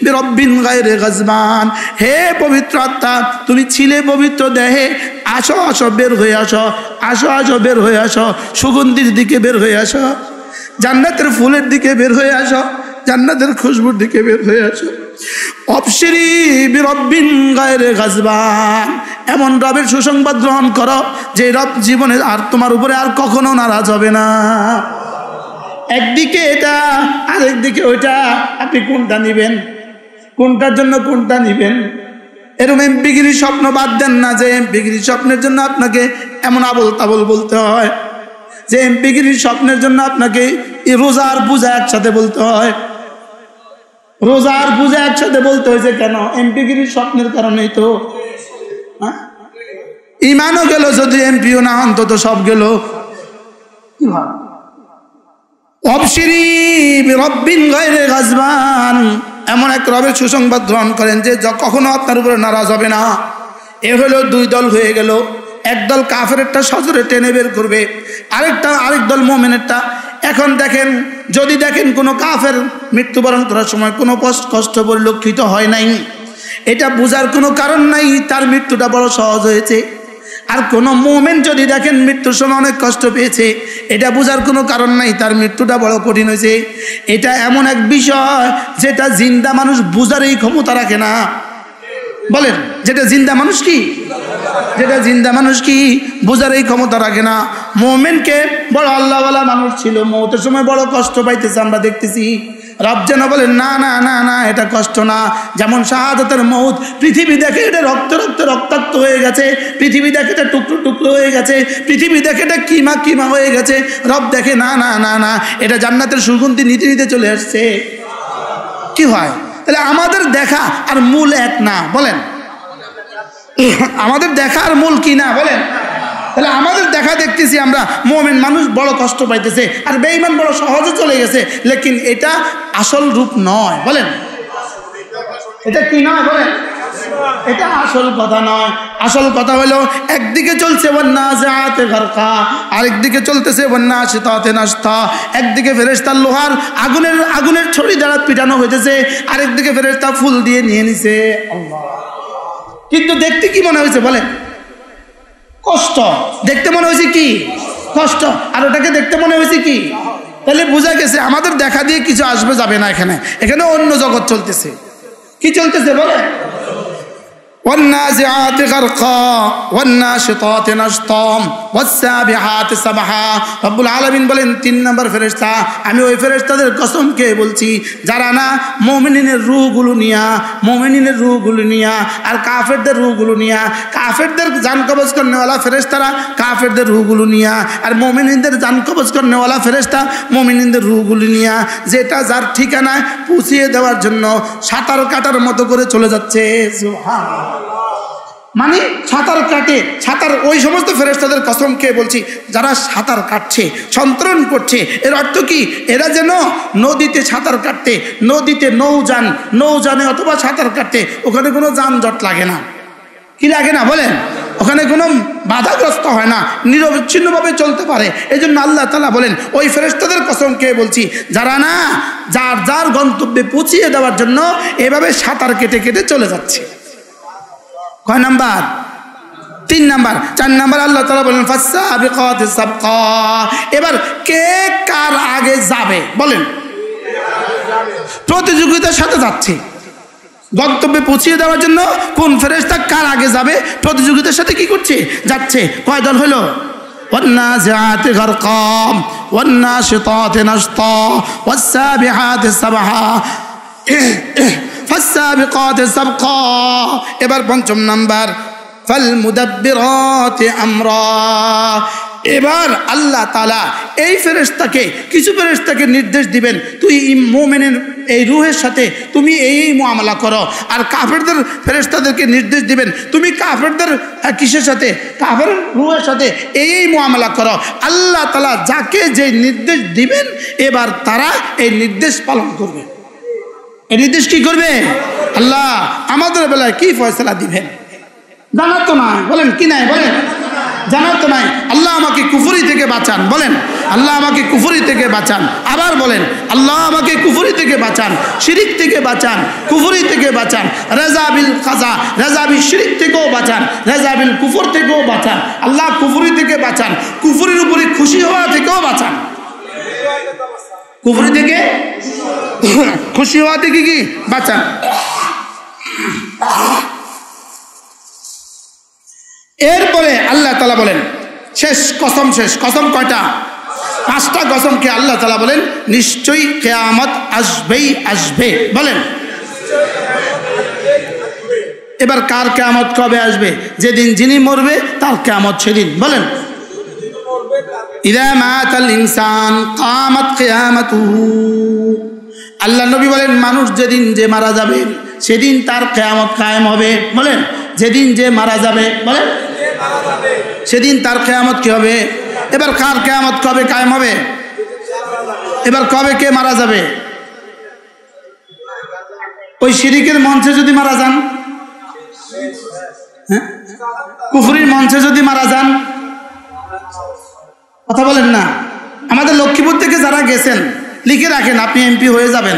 বিরাব্বিন গায়রে গাজবান। হে পবিত্র আত্মা, তুমি ছিলে পবিত্র দেহে, আসো আসো বের হয়ে আসো, আসো আসো বের হয়ে আসো, সুগন্ধির দিকে বের হয়ে আসো, জান্নাতের ফুলের দিকে বের হয়ে আসো, জান্নাতের খুশবুর দিকে বের হয়ে আসো। আবশিরি বিরাব্বিন গায়রে গাজবান, এমন রবের সুসংবাদ গ্রহণ করো যে রব জীবনে আর তোমার উপরে আর কখনো নারাজ হবে না। একদিকে এটা আর একদিকে ওইটা, আপনি কোনটা নিবেন? কোনটার জন্য কোনটা নিবেন? এরকম এমপিগিরির স্বপ্ন বাদ দেন না, যে এমপিগিরির স্বপ্নের জন্য আপনাকে এমন আবল তাবল বলতে হয়, যে এমপিগিরির স্বপ্নের জন্য আপনাকে রোজার পূজা একসাথে বলতে হয়। রোজার পূজা একসাথে বলতে হয়েছে কেন? এমপিগিরির স্বপ্নের কারণেই তো। ইমানও গেল, যদি এমপিও না অন্তত সব গেল। আবশিরি বিরাব্বিন গায়রে গাজবান, এমন এক রবের সুসংবাদ গ্রহণ করেন যে কখনো আপনার উপরে নারাজ হবে না। এ হলো দুই দল হয়ে গেল, একদল কাফেরেরটা সজরে টেনে বের করবে, আরেক দল মুমিনেরটা। এখন দেখেন, যদি দেখেন কোনো কাফের মৃত্যুবরণ করার সময় কোনো কষ্ট পরিলক্ষিত হয় নাই, এটা বোঝার কোনো কারণ নাই, তার মৃত্যুটা বড় সহজ হয়েছে। আর কোনো মুমিন যদি দেখেন মৃত্যুর সময় অনেক কষ্ট পেয়েছে, এটা বোঝার কোনো কারণ নাই, তার মৃত্যুটা বড় কঠিন হয়েছে। এটা এমন এক বিষয় যেটা জিন্দা মানুষ বোঝারই ক্ষমতা রাখে না। বলেন, যেটা জিন্দা মানুষ কি বোঝার এই ক্ষমতা রাখে না। মুমিনকে বড় আল্লাহওয়ালা মানুষ ছিল, মওতের সময় বড় কষ্ট পাইতেছে, আমরা দেখতেছি। রব যেন বলেন না না না না, এটা কষ্ট না। যেমন শাহাদাতের মওত, পৃথিবী দেখে এটা রক্তাক্ত হয়ে গেছে, পৃথিবী দেখে এটা টুকরো টুকরো হয়ে গেছে, পৃথিবী দেখে এটা কিমা হয়ে গেছে, রব দেখে না না না না, এটা জান্নাতের সুগন্ধি নিতে নিতে চলে আসছে। কি হয়? তাহলে আমাদের দেখা আর মূল এক না, বলেন। আমাদের দেখার মূল কি না, বলেন। তাহলে আমাদের দেখা দেখতেছি আমরা, মুমিন মানুষ বড় কষ্ট পাইতেছে আর বেঈমান বড় সহজে চলে গেছে, লেকিন এটা আসল রূপ নয়, বলেন। এটা কি নয়, বলেন। এটা আসল কথা নয়। আসল কথা হলো একদিকে চলছে ওয়ান্নাজিআতে গারকা, আরেকদিকে চলতেছে ওয়ান্নাশিতাতে নাশতা। একদিকে ফেরেশতা লোহার আগুনের ছড়ি দ্বারা পিটানো হইতেছে, আরেকদিকে ফেরেশতা ফুল দিয়ে নিয়ে নিছে। আল্লাহ, কিন্তু দেখতে কি মনে হয়েছে, বলেন? কষ্ট। দেখতে মনে হয়েছে কি? কষ্ট। আর ওটাকে দেখতে মনে হয়েছে কি? তাহলে বোঝা গেছে আমাদের দেখা দিয়ে কিছু আসবে যাবে না। এখানে অন্য জগৎ চলতেছে। কি চলতেছে, বলেন? ওয়ান্নাজিআতে গারকা ওয়ান্নাশিতাতে নাশতা ওয়াসসাবিহাতি সাবহা। রব্বুল আলামিন বলেন 3 নম্বর ফেরেশতা, আমি ওই ফেরেশতাদের কসম খেয়ে বলছি যারা না মুমিনের রূহগুলো নিয়া আর কাফেরদের রূহগুলো নিয়া, কাফেরদের জান কবজ করনেওয়ালা ফেরেশতারা কাফেরদের রূহগুলো নিয়া, আর মুমিনদের জান কবজ করনেওয়ালা ফেরেশতা মুমিনদের রূহগুলো নিয়া, যেটা যার ঠিকানায় পৌঁছিয়ে দেওয়ার জন্য সাঁতার কাটার মতো করে চলে যাচ্ছে। সুবহানাল্লাহ। মানে সাঁতার কাটে, ওই সমস্ত ফেরেশতাদের কসম খেয়ে বলছি যারা সাঁতার কাটছে, সন্তরণ করছে। এর অর্থ কি? এরা যেন নদীতে সাঁতার কাটতে, নদীতে নৌযানে অথবা সাঁতার কাটতে ওখানে কোনো যানজট লাগে না। কি লাগে না বলেন? ওখানে কোনো বাধাগ্রস্ত হয় না, নিরবিচ্ছিন্নভাবে চলতে পারে। এই জন্য আল্লাহ তাআলা বলেন ওই ফেরেশতাদের কসম খেয়ে বলছি যারা না যার গন্তব্যে পৌঁছিয়ে দেওয়ার জন্য এভাবে সাঁতার কেটে কেটে চলে যাচ্ছে। কয় নাম্বার? 3 নাম্বার। 4 নাম্বার আল্লাহ তাআলা বলেন ফাসসাবিকাতি সাবকা। এবার কে কার আগে যাবে বলেন? প্রতিযোগিতার সাথে যাচ্ছে, গন্তব্যে পৌঁছিয়ে দেওয়ার জন্য কোন ফেরেশতা কার আগে যাবে প্রতিযোগিতার সাথে কি করছে? যাচ্ছে। কয় দল হলো? ওয়ান্নাজিআতি গারকা ওয়ান্নাশিতাতি নাশতা ওয়াসসাবিহাতি সাবহা ফাসসাবিকাতি সাবকা। এবার 5 নাম্বার ফালমুদাব্বিরাতি আমরা। এবার আল্লাহ তাআলা এই ফেরেশতাকে, কিছু ফেরেশতাকে নির্দেশ দিবেন তুই মুমিনের এই রূহের সাথে তুমি এই মুআমালা করো, আর কাফেরদের ফেরেশতাদেরকে নির্দেশ দিবেন তুমি কাফেরদের কিসের সাথে? কাফের রূহের সাথে এই মুআমালা করো। আল্লাহ তাআলা যাকে যে নির্দেশ দিবেন এবার তারা এই নির্দেশ পালন করবে। এই নির্দেশ কি করবে? আল্লাহ আমাদের বেলায় কি ফয়সালা দিবেন জানা তো নাই, বলেন কি নাই? বলেন জানা তো নাই। আল্লাহ আমাকে কুফরি থেকে বাঁচান, বলেন আল্লাহ আমাকে কুফরি থেকে বাঁচান। আবার বলেন আল্লাহ আমাকে কুফরি থেকে বাঁচান, শিরিক থেকে বাঁচান, কুফরি থেকে বাঁচান, রাজা বিল কাজা, রাজা বিল শিরিক থেকেও বাঁচান, রাজা বিল কুফর থেকেও বাঁচান। আল্লাহ কুফরি থেকে বাঁচান, কুফরির উপরে খুশি হওয়া থেকেও বাঁচান। কুফরি থেকে খুশি হওয়া থেকে কি বাঁচান। এরপরে আল্লাহ তাআলা বলেন শেষ কসম, শেষ কসম কয়টা? 5টা কসমকে আল্লাহ তাআলা বলেন নিশ্চয়ই কিয়ামত আসবে। বলেন এবার কার কিয়ামত কবে আসবে? যেদিন যিনি মরবে তার কিয়ামত সেদিন। বলেন ইযা মাতাল ইনসান কামাত কিয়ামাতুহু। আল্লাহ নবী বলেন মানুষ যেদিন যে মারা যাবে সেদিন তার কিয়ামত কায়েম হবে। বলেন যেদিন যে মারা যাবে, বলেন সেদিন তার কিয়ামত কি হবে? এবার কার কিয়ামত কবে কায়েম হবে? এবার কবে কে মারা যাবে? ওই শিরিকের মঞ্চে যদি মারা যান, কুফরির মঞ্চে যদি মারা যান, কথা বলেন না। আমাদের লক্ষ্মীপুর থেকে যারা গেছেন লিখে রাখেন, আপনি এমপি হয়ে যাবেন।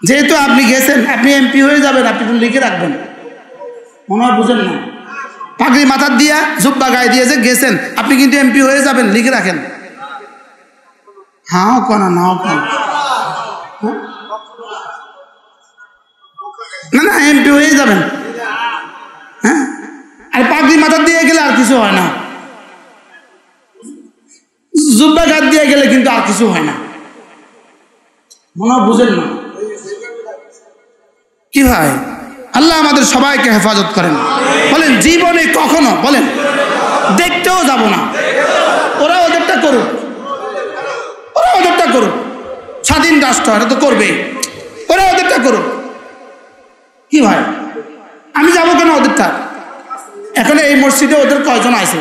যেহেতু আপনি গেছেন আপনি এমপি হয়ে যাবেন, আপনি লিখে রাখবেন। মনে হয় বুঝেন না। পাগড়ি মাথার দিয়া জুব্বা গায়ে দিয়ে যে গেছেন আপনি কিন্তু এমপি হয়ে যাবেন, লিখে রাখেন। হ্যাঁ কোনা নাও কোন না এমপি হয়ে যাবেন। হ্যাঁ, আর পাগড়ি মাথার দিয়ে গেলে আর কিছু হয় না, জুব্বা গায়ে দিয়ে গেলে কিন্তু আর কিছু হয় না। মনে হয় বুঝেন না। কি ভাই, আল্লাহ আমাদের সবাইকে হেফাজত করেন। বলেন জীবনে কখনো বলেন দেখতেও যাব না। ওরা ওদেরটা করুক, ওরা ওদেরটা করুক, স্বাধীন রাষ্ট্র এটা তো করবে, ওরা ওদেরটা করুক। কি ভাই আমি যাবো কেন ওদেরটা? এখন এই মসজিদে ওদের কয়জন আছে?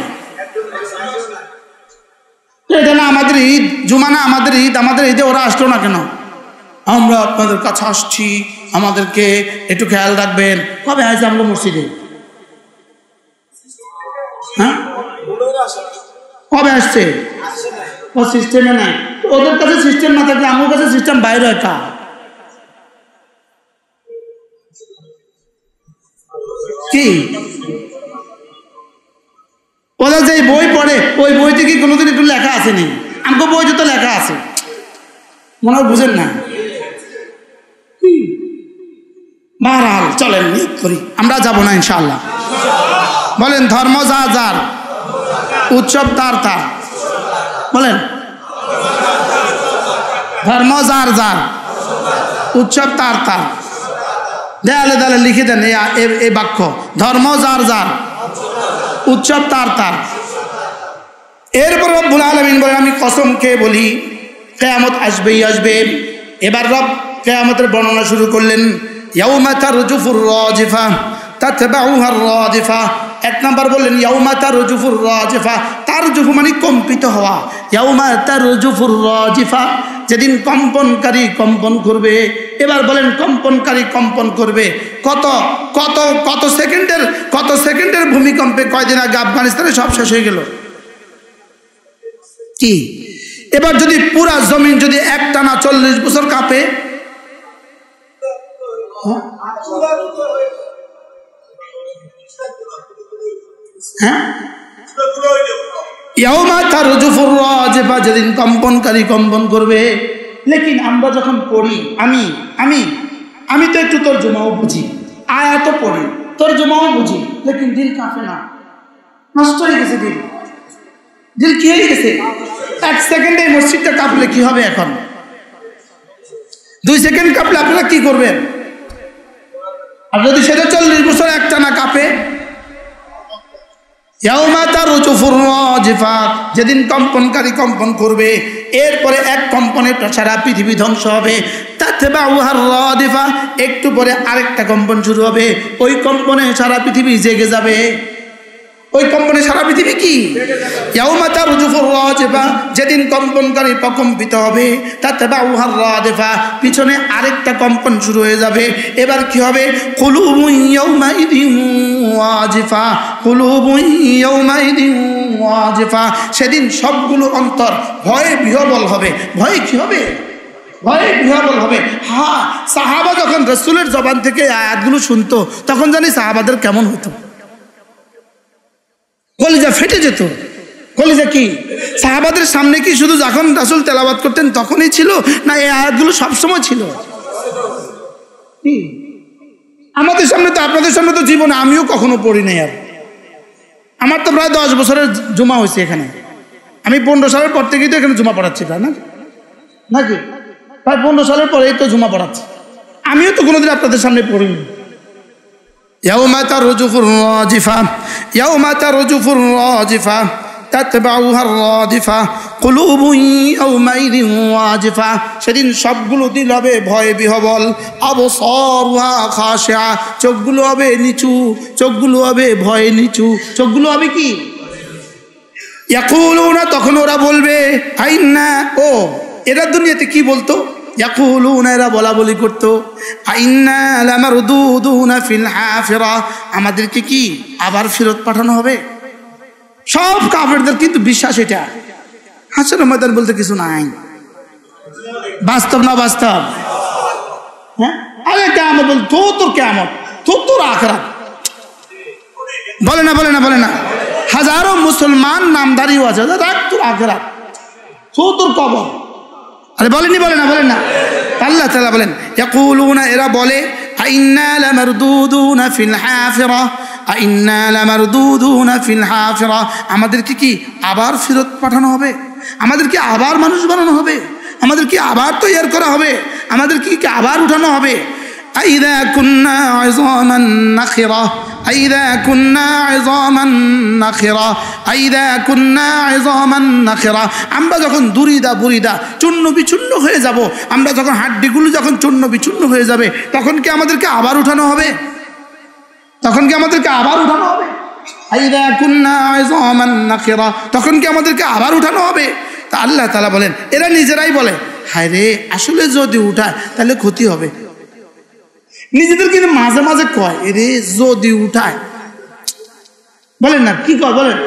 এটা না আমাদের ঈদ, জুমা না আমাদের ঈদ, আমাদের ঈদে ওরা আসলো না কেন? আমরা আপনাদের কাছে আসছি, আমাদেরকে একটু খেয়াল রাখবেন। কবে আসছে আমরা মসজিদে? হ্যাঁ কবে আসছে? ও সিস্টেমে নাই। ওদের কাছে সিস্টেম না থাকলে আমার কাছে সিস্টেম বাইরে একটা। কি ওদের যে বই পড়ে ওই বইতে কি কোনোদিন একটু লেখা আসেনি? আমাকে বইতে তো লেখা আছে, মনে হয় বুঝেন না। বাহরহাল চলেন নিয়ত করি, আমরা যাব না ইনশাআল্লাহ। বলেন ধর্ম যার যার, উৎসব তার তার। বলেন ধর্ম যার যার, উৎসব তার তার। দেয়ালে দেয়ালে লিখে দেন এই বাক্য, ধর্ম যার যার, উৎসব তার তার। এরপর রব্বুল আলামিন বলেন, আমি কসম খেয়ে বলি কিয়ামত আসবেই আসবে। এবার রব কিয়ামতের বর্ণনা শুরু করলেন। ইয়াউমা তারজুফুর রাজিফা তাতবাউহার রাদিফা। এক নাম্বার বললেন ইয়াউমা তারজুফুর রাজিফা, তারজুফু মানে কম্পিত হওয়া। ইয়াউমা তারজুফুর রাজিফা, যেদিন কম্পনকারী কম্পন করবে। এবার বলেন কম্পনকারী কম্পন করবে কত কত কত সেকেন্ডের ভূমিকম্পে কয়দিন আগে আফগানিস্তানে সব শেষ হয়ে গেল কি? এবার যদি পুরা জমিন যদি একটানা 40 বছর কাঁপে, হ্যাঁ ইয়াউমা তারজুফুর রাজিফা, যেদিন কম্পনকারী কম্পন করবে। লেকিন আমরা যখন পড়ি, আমি তো একটু তর্জমাও বুঝি, আয়াতও পড়ি, তর্জমাও বুঝি, লেকিন দিল কাঁপে না। নষ্ট হয়ে গেছে দিল কি হয়ে গেছে? 1 সেকেন্ডে মসজিদটা কাঁপলে কি হবে? এখন 2 সেকেন্ড কাঁপলে আপনারা কি করবেন? আর যদি সেটা 40 বছর একটানা কাঁপে, ইয়াউমা তারজুফুর রাজিফা, যেদিন কম্পনকারী কম্পন করবে। এরপরে এক কম্পনে সারা পৃথিবী ধ্বংস হবে। তাতবাউহার রাদিফা, একটু পরে আরেকটা কম্পন শুরু হবে। ওই কম্পনে সারা পৃথিবী জেগে যাবে। ওই কম্পনে সারা পৃথিবী কি? ইয়াউমা তারজুফুর রাজিফা, যেদিন কম্পনকারী প্রকম্পিত হবে। তাতবাউহার রাদিফা, পিছনে আরেকটা কম্পন শুরু হয়ে যাবে। এবার কি হবে? কুলুবুন ইয়াউমাইদিন ওয়াজিফা, কুলুবুন ইয়াউমাইদিন ওয়াজিফা, সেদিন সবগুলো অন্তর ভয়ে বিহ্বল হবে। ভয়ে কি হবে? ভয়ে বিহ্বল হবে। হ্যাঁ, সাহাবা যখন রাসূলের জবান থেকে আয়াতগুলো শুনতো, তখন জানি সাহাবাদের কেমন হতো? কলিজা ফেটে যেত। কলিজা কি সাহাবাদের সামনে কি শুধু যখন রাসূল তেলাওয়াত করতেন তখনই ছিল, না এই আয়াতগুলো সবসময় ছিল? আমাদের সামনে তো, আপনাদের সামনে তো জীবনে আমিও কখনো পড়ি নাই। আর আমার তো প্রায় 10 বছরের জুমা হয়েছে এখানে। আমি 15 সালের পর থেকেই তো এখানে জুমা পড়াচ্ছি, তাই না? নাকি প্রায় 15 সালের পরেই তো জুমা পড়াচ্ছি। আমিও তো কোনোদিন আপনাদের সামনে পড়িনি। ইয়াউমা তারজুফুর রাজিফা, ইয়াউমা তারজুফুর রাজিফা তাতবাউহার রাদিফা, কুলুবুন ইয়াউমাইদিন ওয়াজিফা, সেদিন সবগুলো দিল হবে ভয়ে বিহ্বল। আবসারুহা খাশিআ, চোখগুলো হবে নিচু, চোখগুলো হবে ভয়ে নিচু, চোখগুলো হবে কি? ইয়াকুলুনা, তখন ওরা বলবে আইন্না, ও এরা দুনিয়াতে কি বলতো? ইয়াকুলুনা, এরা বলা বলি করতো, আইন্না লামারদুদুনা ফিল হাফিরা, আমাদেরকে কি আবার ফেরত পাঠানো হবে? সব কাফেরদের কিন্তু বিশ্বাস এটা। হাসরের ময়দান বলতে কিছু নাই। বাস্তব না বাস্তব? হ্যাঁ, আরে কিয়ামত বল, তোর কিয়ামত, তোর আখিরাত। বলে না বলে না বলে না, হাজারো মুসলমান নামধারীও আছে, রাখ তোর আখিরাত, তোর কবর। আরে বলেনি, বলে না বলেন না। আল্লাহ তাআলা বলেন ইয়াকুলুনা, এরা বলে আইন্না লামারদুদুনা ফিল হাফিরা, আইন্না লামারদুদুনা ফিল হাফিরা, আমাদেরকে কি আবার ফেরত পাঠানো হবে? আমাদেরকে আবার মানুষ বানানো হবে? আমাদেরকে আবার তৈরি করা হবে? আমাদেরকে কি আবার উঠানো হবে? আইযা কুন্না ইযামান নাখিরা, আইযা কুন্না ইযামান নাখিরা, আইযা কুন্না ইযামান নাখিরা, আমরা যখন দুরিদা বুরিদা চূর্ণ বিচূর্ণ হয়ে যাব, আমরা যখন হাড্ডিগুলো যখন চূর্ণ বিচূর্ণ হয়ে যাবে, তখন কি আমাদেরকে আবার উঠানো হবে? তখন কি আমাদেরকে আবার উঠানো হবে? আইযা কুন্না ইযামান নাখিরা, তখন কি আমাদেরকে আবার উঠানো হবে? তা আল্লাহ তাআলা বলেন, এরা নিজেরাই বলে, হায় রে, আসলে যদি উঠায় তাহলে ক্ষতি হবে। নিজেদের কিন্তু মাঝে মাঝে কয়, এরে যদি উঠায়, বলেন না কি কয়, বলেন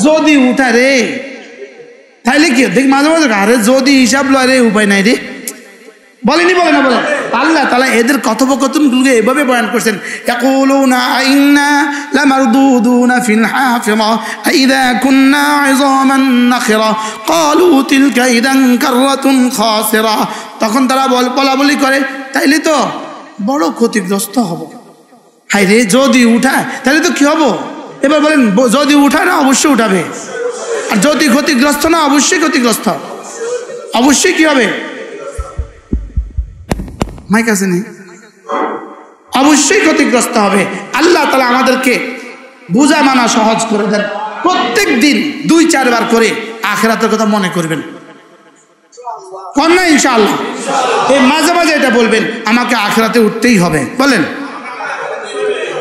যদি উঠায় রে, তাইলে কি দেখ মাঝে মাঝে, আরে যদি হিসাব লয় রে, উপায় নাই রে, বলেনি, বলে না বলেন। আল্লাহ তাআলা এদের কথোপকথনগুলোকে এভাবে বয়ান করছেন, ইয়াকুলুনা আইন্না লামারদুদুনা ফিল হাফিরা, আইযা কুন্না ইযামান নাখিরা, ক্বালু তিলকা ইযান কাররাতুন খাসিরা, তখন তারা বলা বলি করে, তাইলে তো বড় ক্ষতিগ্রস্ত হব। হায় রে, যদি উঠায় তাহলে তো কি হবো? এবার বলেন যদি উঠায় না অবশ্যই উঠাবে, আর যদি ক্ষতিগ্রস্ত না অবশ্যই ক্ষতিগ্রস্ত, অবশ্যই কি হবে? মাইক আছে নেই, অবশ্যই ক্ষতিগ্রস্ত হবে। আল্লাহ তাআলা আমাদেরকে বুঝা মানা সহজ করে দেন। প্রত্যেক দিন 2-4 বার করে আখিরাতের কথা মনে করবেন, কন্যা ইনশাআল্লাহ। এই মাঝে মাঝে এটা বলবেন, আমাকে আখিরাতে উঠতেই হবে, বলেন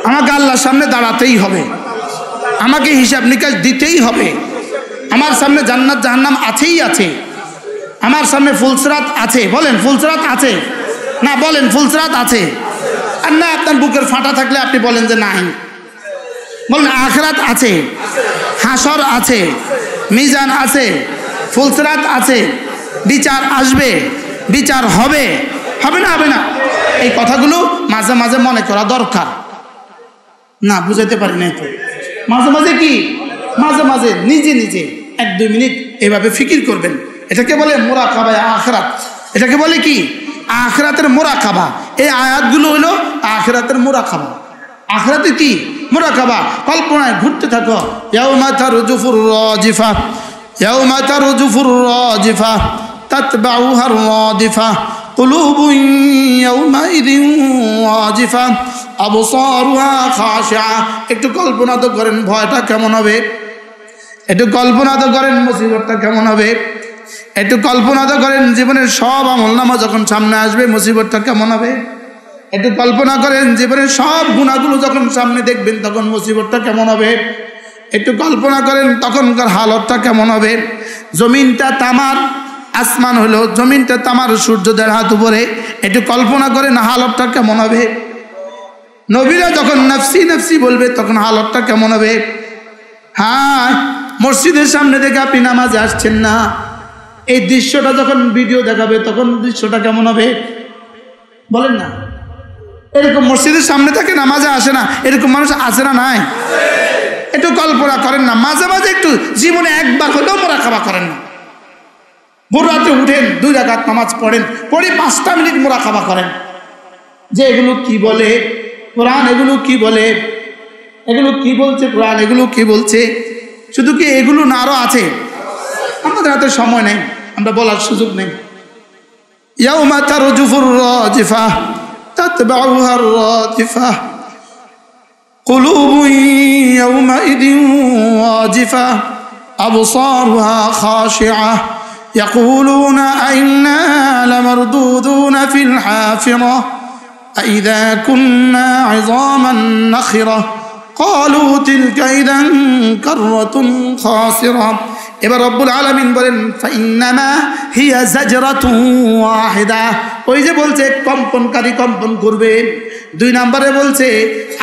আমাকে আল্লাহর সামনে দাঁড়াতেই হবে, আমাকে হিসাব নিকাশ দিতেই হবে, আমার সামনে জান্নাত জাহান্নাম আছেই আছে, আমার সামনে ফুলসিরাত আছে, বলেন ফুলসিরাত আছে না, বলেন ফুলসিরাত আছে। আর না আপনার বুকের ফাটা থাকলে আপনি বলেন যে নাই, বলেন আখিরাত আছে, হাসর আছে, মিজান আছে, ফুলসিরাত আছে, বিচার আসবে, বিচার হবে, হবে না হবে না? এই কথাগুলো মাঝে মাঝে মনে করা দরকার। না বুঝাইতে পারি নাই তো, মাঝে মাঝে কি, মাঝে মাঝে নিজে নিজে 1-2 মিনিট এভাবে ফিকির করবেন। এটাকে বলে মুরাকাবা আখিরাত। এটাকে বলে কি? আখিরাতের মুরাকাবা। এই আয়াতগুলো হলো আখিরাতের মুরাকাবা। আখিরাতে কি? মুরাকাবা। কল্পনায় ঘুরতে থাকো। ইয়াউমা তারজুফুর রাজিফা, ইয়াউমা তারজুফুর রাজিফা তাতবাউহার রাদিফা কুলুবুন ইয়াউমাইযিন ওয়াজিফা আবসারুহা খাশিআ। একটু কল্পনা তো করেন ভয়টা কেমন হবে, একটু কল্পনা তো করেন মুসিবতটা কেমন হবে, একটু কল্পনা তো করেন জীবনের সব আমলনামা যখন সামনে আসবে মুসিবতটা কেমন হবে, একটু কল্পনা করেন জীবনের সব গুণাগুলো যখন সামনে দেখবেন তখন মুসিবতটা কেমন হবে, একটু কল্পনা করেন তখনকার হালতটা কেমন হবে। জমিনটা তামার, আসমান হলো, জমিনটা তামার, সূর্য 1.5 হাত উপরে, একটু কল্পনা করেন হালতটা কেমন হবে। নবীরা যখন নফসি নফসি বলবে তখন হালতটা কেমন হবে। হ্যাঁ, মসজিদের সামনে থেকে আপনি নামাজে আসছেন না, এই দৃশ্যটা যখন ভিডিও দেখাবে তখন দৃশ্যটা কেমন হবে বলেন না? এরকম মসজিদের সামনে থেকে নামাজে আসে না, এরকম মানুষ আছে না নাই? একটু কল্পনা করেন না, মাঝে মাঝে একটু জীবনে একবার হলেও মুরাকাবা করেন না। ভোর রাতে উঠেন, 2 রাকাত নামাজ পড়েন, পড়ে 5টা মিনিট মুরাকাবা করেন যে এগুলো কি বলে কোরআন, এগুলো কি বলে, এগুলো কি বলছে কোরআন, এগুলো কি বলছে। শুধু কি এগুলো না, আরো আছে, আমাদের হাতে সময় নেই, আমরা বলার সুযোগ নেই। ইয়াউমা তারজুফুর রাজিফা তাতবাউহার রাদিফা কুলুবুন ইয়াউমাইযিন ওয়াজিফা আবসারুহা খাশিআ ইয়াকুলুনা আইন্না লামারদুদুনা ফিল হাফিরা আইযা কুন্না ইযামান নাখিরা ক্বালু তিলকা ইযান কাররাতুন খাসিরা। এবার রব্বুল আলামিন বলেন ফাইন্নামা হিয়া জাজরাতুন ওয়াহিদা। ওই যে বলছে কম্পনকারী কম্পন করবে, 2 নম্বরে বলছে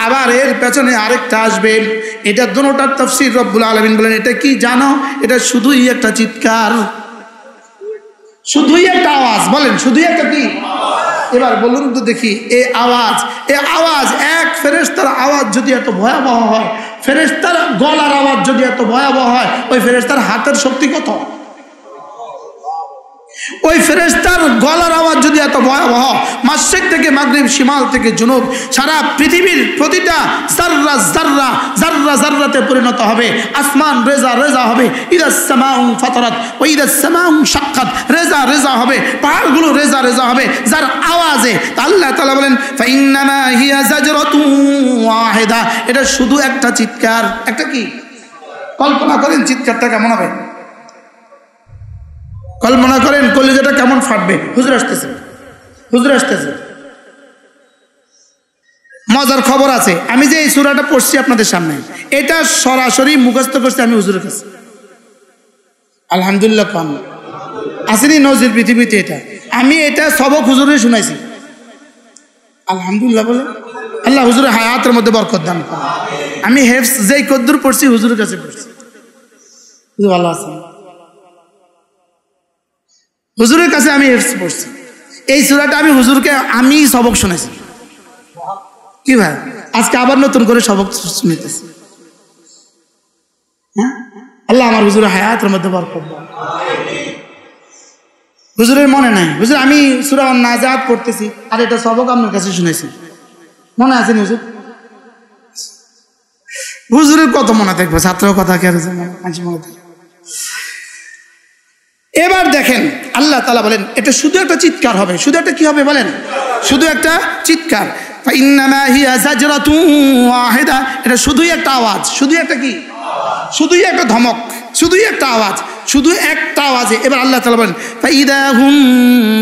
আবার এর পেছনে আরেকটা আসবে। এটা দুটোটার তাফসীর রব্বুল আলামিন বলেন এটা কি জানো? এটা শুধুই একটা চিৎকার, শুধুই একটা আওয়াজ। বলেন শুধুই একটা কি? এবার বলুন তো দেখি, এই আওয়াজ এক ফেরেশতার আওয়াজ যদি এত ভয়াবহ হয়, ফেরেশতার গলার আওয়াজ যদি এত ভয়াবহ হয়, ওই ফেরেশতার হাতের শক্তি কত? ওই ফেরেশতার গলার আওয়াজ যদি এত ভয়াবহ, মাশরিক থেকে মাগরিব, শিমাল থেকে জুনুব, সারা পৃথিবীর প্রতিটা জাররা জাররা জাররা জাররাতে পরিণত হবে, আসমান রেজা রেজা হবে, ইদাস সামাউ ফাতারাত ওয়া ইদাস সামাউ শাক্কাত, রেজা রেজা হবে, পাহাড়গুলো রেজা রেজা হবে যার আওয়াজে। আল্লাহ তাআলা বলেন ফাইন্নামা হিয়া জাজরাতুন ওয়াহিদা, এটা শুধু একটা চিৎকার। একটা কি? কল্পনা করেন চিৎকারটা কেমন হবে, কল্পনা করেন কলিজাটা কেমন ফাটবে। হুজুর আসতেছে, হুজুর আসতেছে। মজার খবর আছে, আমি যে এই সূরাটা পড়ছি আপনাদের সামনে, এটা সরাসরি মুখস্থ করছি আমি হুজুরের কাছে। আলহামদুলিল্লাহ খান আসেনি নজির পৃথিবীতে, এটা আমি এটা সবক হুজুরে শুনাইছি। আলহামদুলিল্লাহ বলে আল্লাহ হুজুরের হায়াতের মধ্যে বরকত দান করেন। আমি হেফজ যেই কদ্দুর পড়ছি হুজুরের কাছে পড়ছি, ভালো আছেন, হুজুরের কাছে আমি হেফজ পড়ছি। এই সূরাটা আমি হুজুরকে আমি সবক শুনেছি। কি ভাই, আজকে আবার নতুন করে সবক শুনেতেছি। হ্যাঁ, আল্লাহ আমার হুজুরের হায়াতের মধ্যে বরকত দান। হুজুরের মনে নাই, হুজুর আমি সূরা নাজাত পড়তেছি আর এটা সবক আপনার কাছে শুনেছি, মনে আছে হুজুর? হুজুরের কত মনে থাকবে, ছাত্র কথা কে মনে থাকবে। এবার দেখেন আল্লাহ তাআলা বলেন এটা শুধু একটা চিৎকার হবে, শুধু একটা কি হবে বলেন, শুধু একটা চিৎকার। ফাইন্নামা হিয়া জাজরাতুন ওয়াহিদা, এটা শুধুই একটা আওয়াজ, শুধুই একটা কি, শুধুই একটা ধমক, শুধুই একটা আওয়াজ, শুধু একটা আওয়াজে। এবার আল্লাহ তাআলা বলেন ফাইদা হুম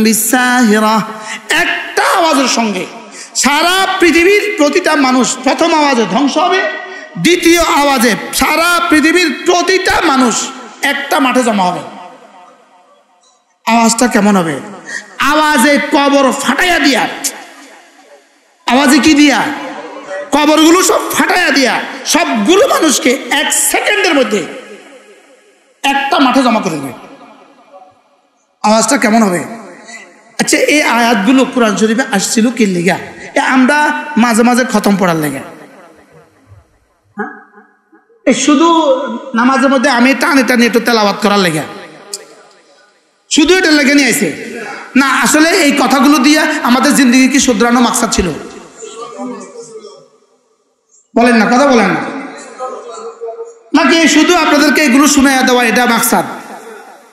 বিসাহিরা, একটা আওয়াজের সঙ্গে সারা পৃথিবীর প্রতিটা মানুষ প্রথম আওয়াজে ধ্বংস হবে, দ্বিতীয় আওয়াজে সারা পৃথিবীর প্রতিটা মানুষ একটা মাঠে জমা হবে। আওয়াজটা কেমন হবে? আওয়াজে কবর ফাটাইয়া দিয়া, আওয়াজে কি দিয়া, কবরগুলো সব ফাটাইয়া দিয়া সবগুলো মানুষকে 1 সেকেন্ডের মধ্যে একটা মাঠে জমা করে দেবে। আওয়াজটা কেমন হবে? আচ্ছা, এই আয়াতগুলো কোরআন শরীফে আসছিল কি লেগা? আমরা মাঝে মাঝে খতম পড়ার লেগে, শুধু নামাজের মধ্যে আমি টানে টানে একটু তেলাওয়াত করার লেগে, শুধু এটা লেগে নিয়ে আসে না। আসলে এই কথাগুলো দিয়ে আমাদের জিন্দগি কি শুধরানো মাকসাদ ছিল? বলেন না, কথা বলেন না। নাকি শুধু আপনাদেরকে এগুলো শুনাইয়া দেওয়া এটা মাকসাদ?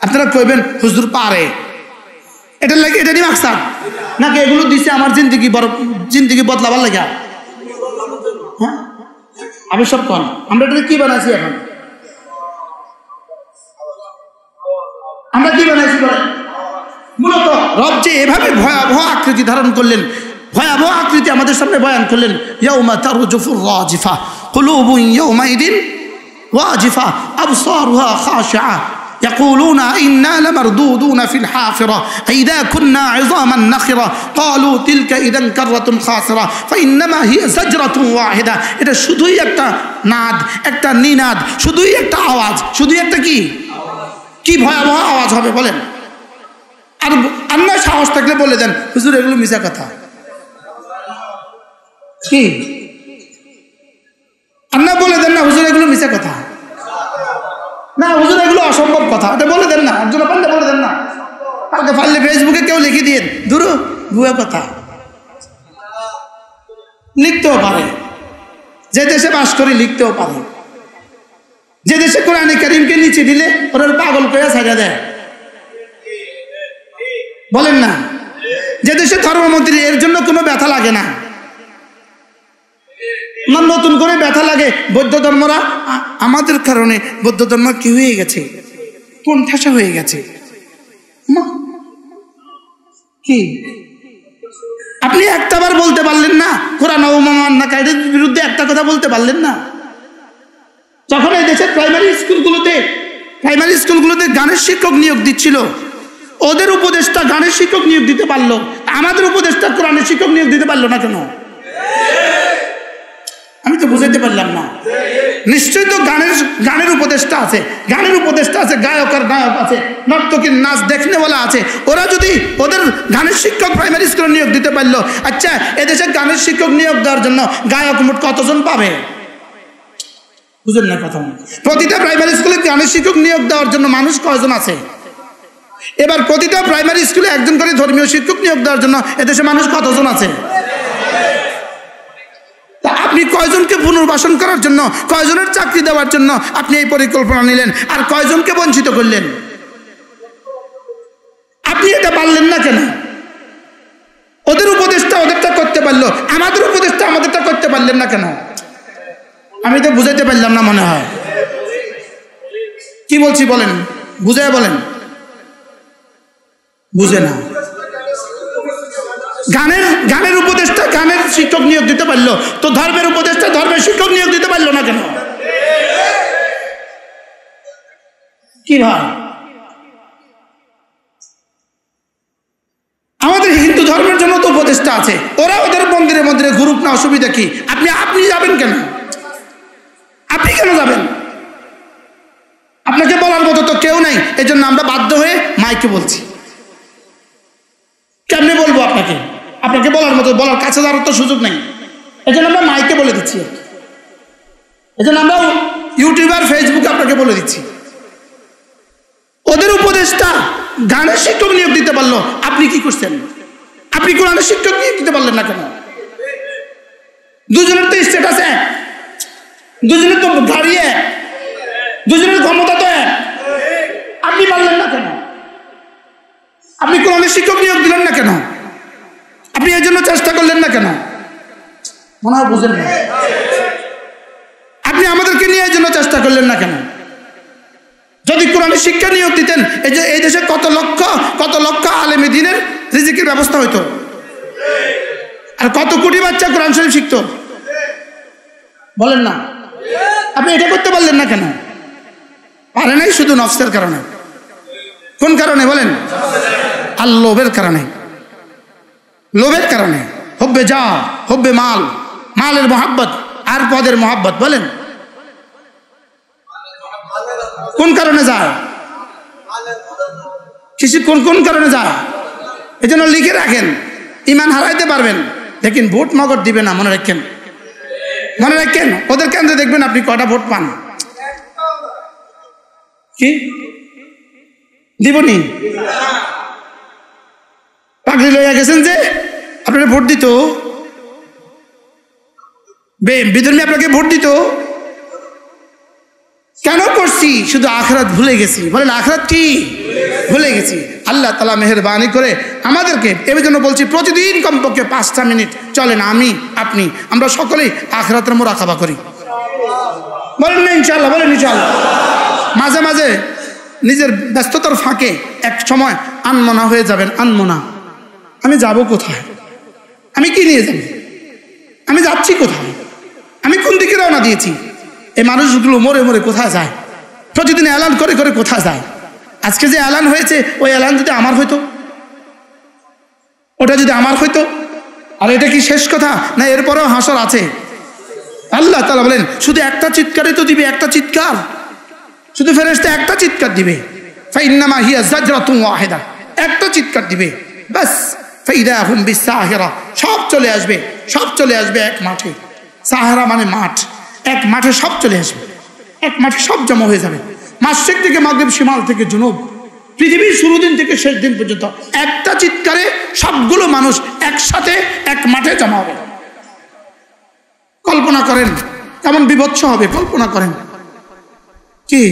আপনারা কইবেন হুজুর পারে, এটা লাগে, এটা নিয়ে মাকসাদ নাকি এগুলো দিছে আমার জিন্দগি বদলাবার লাগা? হ্যাঁ, আমি সব কন আমরা এটা কি বানাইছি? এখন আমরা কি বানাইছি বলেন? মূলত রব যে এভাবে ভয়াবহ আকৃতি ধারণ করলেন, ভয়াবহ আকৃতি আমাদের সামনে বয়ান করলেন, ইয়াউমা তারজুফুর রাজিফা কুলুবুন ইয়াউমাইদিন ওয়াজিফা আবসারুহা খাশিআ يقولون إنا لمردودون في الحافرة إذا كنا عظاما نخرة قالوا تلك إذا كرة خاسرة فإنما هي زجرة واحدة। এটা শুধুই একটা নাদ, একটা নিনাদ, শুধুই একটা আওয়াজ, শুধুই একটা কি ভয়াবহ আওয়াজ হবে বলেন। আর আল্লাহ সাহস থাকলে বলে দেন হুজুর এগুলো মিছা কথা। কি আল্লাহ বলে দেন না হুজুর এগুলো মিছা কথা, না হুজুর এগুলো অসম্ভব কথা, এটা বলে দেন না। একজন পারলে বলে দেন না, কালকে পারলে ফেসবুকে কেউ লিখে দিয়ে ধরো ভুয়া কথা লিখতেও পারে, যে দেশে বাস করি লিখতেও পারে, যে দেশে কোরআনে কারীমকে নিচে দিলে ওরা পাগল করে সাজা দেয়, বলেন না। যে দেশে ধর্মমন্ত্রী এর জন্য কোনো ব্যথা লাগে না, নতুন করে ব্যথা লাগে বৌদ্ধ ধর্মরা, আমাদের কারণে বৌদ্ধ ধর্ম কি হয়ে গেছে, কোন ঠাসা হয়ে গেছে। কি আপনি একটাবার বলতে পারলেন না কোরআন অবমাননাকারীদের বিরুদ্ধে একটা কথা বলতে পারলেন না? যখন এই দেশের প্রাইমারি স্কুলগুলোতে গানের শিক্ষক নিয়োগ দিচ্ছিল, ওদের উপদেষ্টা গানের শিক্ষক নিয়োগ দিতে পারলো, আমাদের উপদেষ্টা কোরআনের শিক্ষক নিয়োগ দিতে পারলো না কেন? আমি তো বুঝাইতে পারলাম না। নিশ্চয়ই তো গানের উপদেষ্টা আছে, গানের উপদেষ্টা আছে, গায়ক আছে, নর্তকীর নাচ দেখনেওয়ালা আছে। ওরা যদি ওদের গানের শিক্ষক প্রাইমারি স্কুলে নিয়োগ দিতে পারলো, আচ্ছা এদেশে গানের শিক্ষক নিয়োগ দেওয়ার জন্য গায়ক মোট কতজন পাবে? বুঝলেন না কথা? প্রতিটা প্রাইমারি স্কুলে গানের শিক্ষক নিয়োগ দেওয়ার জন্য মানুষ কয়জন আছে? এবার প্রতিটা প্রাইমারি স্কুলে একজন করে ধর্মীয় শিক্ষক নিয়োগ দেওয়ার জন্য এদেশে মানুষ কতজন আছে? আপনি কয়জনকে পুনর্বাসন করার জন্য, কয়জনের চাকরি দেওয়ার জন্য আপনি এই পরিকল্পনা নিলেন, আর কয়জনকে বঞ্চিত করলেন? আপনি এটা পারলেন না কেন? ওদের উপদেশটা ওদেরটা করতে পারলো, আমাদের উপদেশটা আমাদেরটা করতে পারলেন না কেন? আমি তো বুঝাইতে পারলাম না মনে হয়। কি বলছি বলেন, বুঝাই বলেন। বুঝে না। গানের উপদেশটা গানের শিক্ষক নিয়োগ দিতে পারলো, তো ধর্মের উপদেশটা ধর্মের শিক্ষক নিয়োগ দিতে পারলো না কেন? কি ভাই, আমাদের হিন্দু ধর্মের জন্য তো উপদেশটা আছে, ওরা ওদের মন্দিরে মন্দিরে ঘুরুক না, অসুবিধা কি? আপনি যাবেন কেন? আপনি কেন যাবেন? আপনাকে বলার মতো তো কেউ নাই, এই জন্য আমরা বাধ্য হয়ে মাইকে বলছি। কেমনে বলবো আপনাকে? আপনাকে বলার মতো, বলার কাছে যাওয়ার তো সুযোগ নেই, এই জন্য আমরা মাইকে বলে দিচ্ছি, এই জন্য আমরা ইউটিউব আর ফেসবুকে আপনাকে বলে দিচ্ছি। ওদের উপদেশটা গানের শিক্ষক নিয়োগ দিতে পারলো, আপনি কি করছেন? আপনি কোরআনের শিক্ষক নিয়োগ দিতে পারলেন না কেন? দুজনের তো স্টেটাস এক, দুজনের তো গাড়ি এক, দুজনের ক্ষমতা তো এক। আপনি পারলেন না কেন? আপনি কোরআনের শিক্ষক নিয়োগ দিলেন না কেন? আপনি এর জন্য চেষ্টা করলেন না কেন? মনে হয় বুঝেন না। আপনি আমাদেরকে নিয়ে এই জন্য চেষ্টা করলেন না কেন? যদি কোরআনের শিক্ষা নিয়োগ দিতেন, এই দেশে কত লক্ষ আলেমে দ্বীনের রিজিকের ব্যবস্থা হইতো, আর কত কোটি বাচ্চা কোরআন শরীফ শিখতো। বলেন না, আপনি এটা করতে পারলেন না কেন? পারে নাই শুধু নফসের কারণে। কোন কারণে বলেন? আর লোভের কারণে। লোভের কারণে, হব্বে যা, হব্বে মাল, মালের মোহাব্বত আর পদের মোহাব্বত। বলেন কোন কারণে যায়? কিছু কোন কারণে যায়? এই জন্য লিখে রাখেন, ইমান হারাইতে পারবেন, দেখেন ভোট নগদ দিবে না। মনে রাখেন, মনে রাখেন, ওদের কেন্দ্রে দেখবেন আপনি কয়টা ভোট পান। কি দিবনি? পাগড়ি লইয়া গেছেন যে আপনারা ভোট দিত, বিধর্মী আপনাকে ভোট দিত কেন করছি? শুধু আখিরাত ভুলে গেছি। বলেন আখিরাত কি ভুলে গেছি? আল্লাহ তাআলা মেহেরবানি করে আমাদেরকে এর জন্য বলছি, প্রতিদিন কমপক্ষে 5টা মিনিট চলেন আপনি আমরা সকলেই আখিরাতের মুরাকাবা করি। বলেন না ইনশাআল্লাহ? বলেন ইনশাআল্লাহ। মাঝে মাঝে নিজের ব্যস্ততার ফাঁকে এক সময় আনমনা হয়ে যাবেন। আনমনা, আমি যাব কোথায়? আমি কি নিয়ে যাব? আমি যাচ্ছি কোথায়? আমি কোন দিকে রওনা দিয়েছি? এই মানুষগুলো মরে মরে কোথায় যায়? প্রতিদিন এলান করে করে কোথায় যায়? আজকে যে এলান হয়েছে, ওই এলান যদি আমার হইতো, ওটা যদি আমার হইতো। আর এটা কি শেষ কথা? না এরপরেও হাসর আছে। আল্লাহ তাআলা বলেন শুধু একটা চিৎকারই তো দিবে, একটা চিৎকার। শুধু ফেরেশতা একটা চিৎকার দিবে, ফাইন্নামা হিয়া জাজরাতুন ওয়াহিদা, একটা চিৎকার দিবে বাস। ফাইদা হুম বিসাহিরা, সব চলে আসবে, সব চলে আসবে এক মাঠে। সাহারা মানে মাঠ, এক মাঠে সব চলে আসবে, এক মাঠে সব জমা হয়ে যাবে। মাশরিক থেকে মাগরিব, শিমাল থেকে জুনুব, পৃথিবীর শুরু দিন থেকে শেষ দিন পর্যন্ত একটা চিৎকারে সবগুলো মানুষ একসাথে এক মাঠে জমা হবে। কল্পনা করেন কেমন বিভৎস হবে, কল্পনা করেন। কি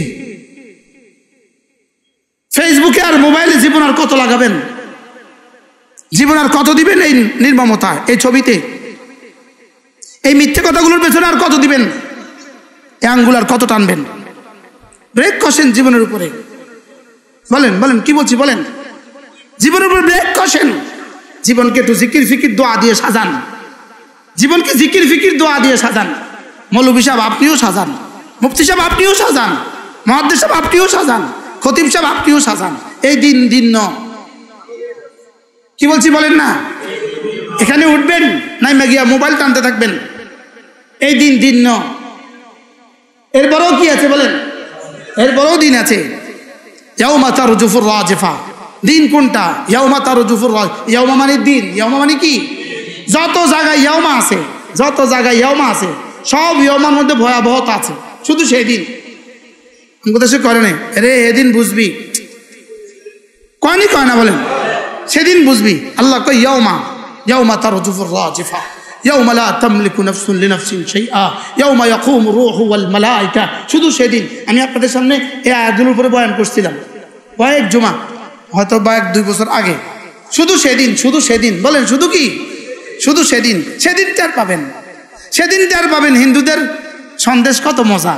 ফেসবুকে আর মোবাইলে জীবন আর কত লাগাবেন? জীবন আর কত দিবেন এই নির্মমতা, এই ছবিতে, এই মিথ্যে কথাগুলোর পেছনে আর কত দিবেন? এই আঙ্গুল আর কত টানবেন? ব্রেক কষেন জীবনের উপরে। বলেন বলেন কি বলছি বলেন? জীবনের উপরে ব্রেক কষেন। জীবনকে একটু জিকির ফিকির দোয়া দিয়ে সাজান। জীবনকে জিকির ফিকির দোয়া দিয়ে সাজান। মৌলভী সাহেব আপনিও সাজান, মুফতি সাহেব আপনিও সাজান, মুহাদ্দিস সাহেব আপনিও সাজান, খতিব সাহেব আপনিও সাজান। এই দিন কি বলছি বলেন না? এখানে উঠবেন নাই গিয়া মোবাইল টানতে থাকবেন। এই দিন এরপরেও কি আছে বলেন? এরপরেও দিন আছে। ইয়াউমা তারজুফুর রাজিফা, দিন কোনটা? ইয়াউমা তারজুফুর রাজিফা, ইয়াউমা মানে দিন, ইয়াউমা মানে কি? যত জায়গায় ইয়াউমা আছে, যত জায়গায় ইয়াউমা আছে, সব ইয়াউমার মধ্যে ভয়াবহতা আছে। শুধু সেই দিন দেশে করে নাই, আরে এদিন বুঝবি, কয়নি কয় না বলেন? সেদিন বুঝবি। আল্লাহ কয় ইয়াউমা তারজুফুর রাজিফা, ইয়াউমা লা তামলিকু নাফসুন লিনাফসিন শাইআ, ইয়াউমা ইয়াকুমু রূহু ওয়াল মালায়েকা। শুধু সেদিন আমি আপনাদের সামনে এই আয়াতের উপরে বয়ান করছিলাম কয়েক জুমা, হয়তো বা 1-2 বছর আগে। শুধু সেদিন বলেন, শুধু কি? শুধু সেদিন টের পাবেন, সেদিন টের পাবেন হিন্দুদের সন্দেশ কত মজা,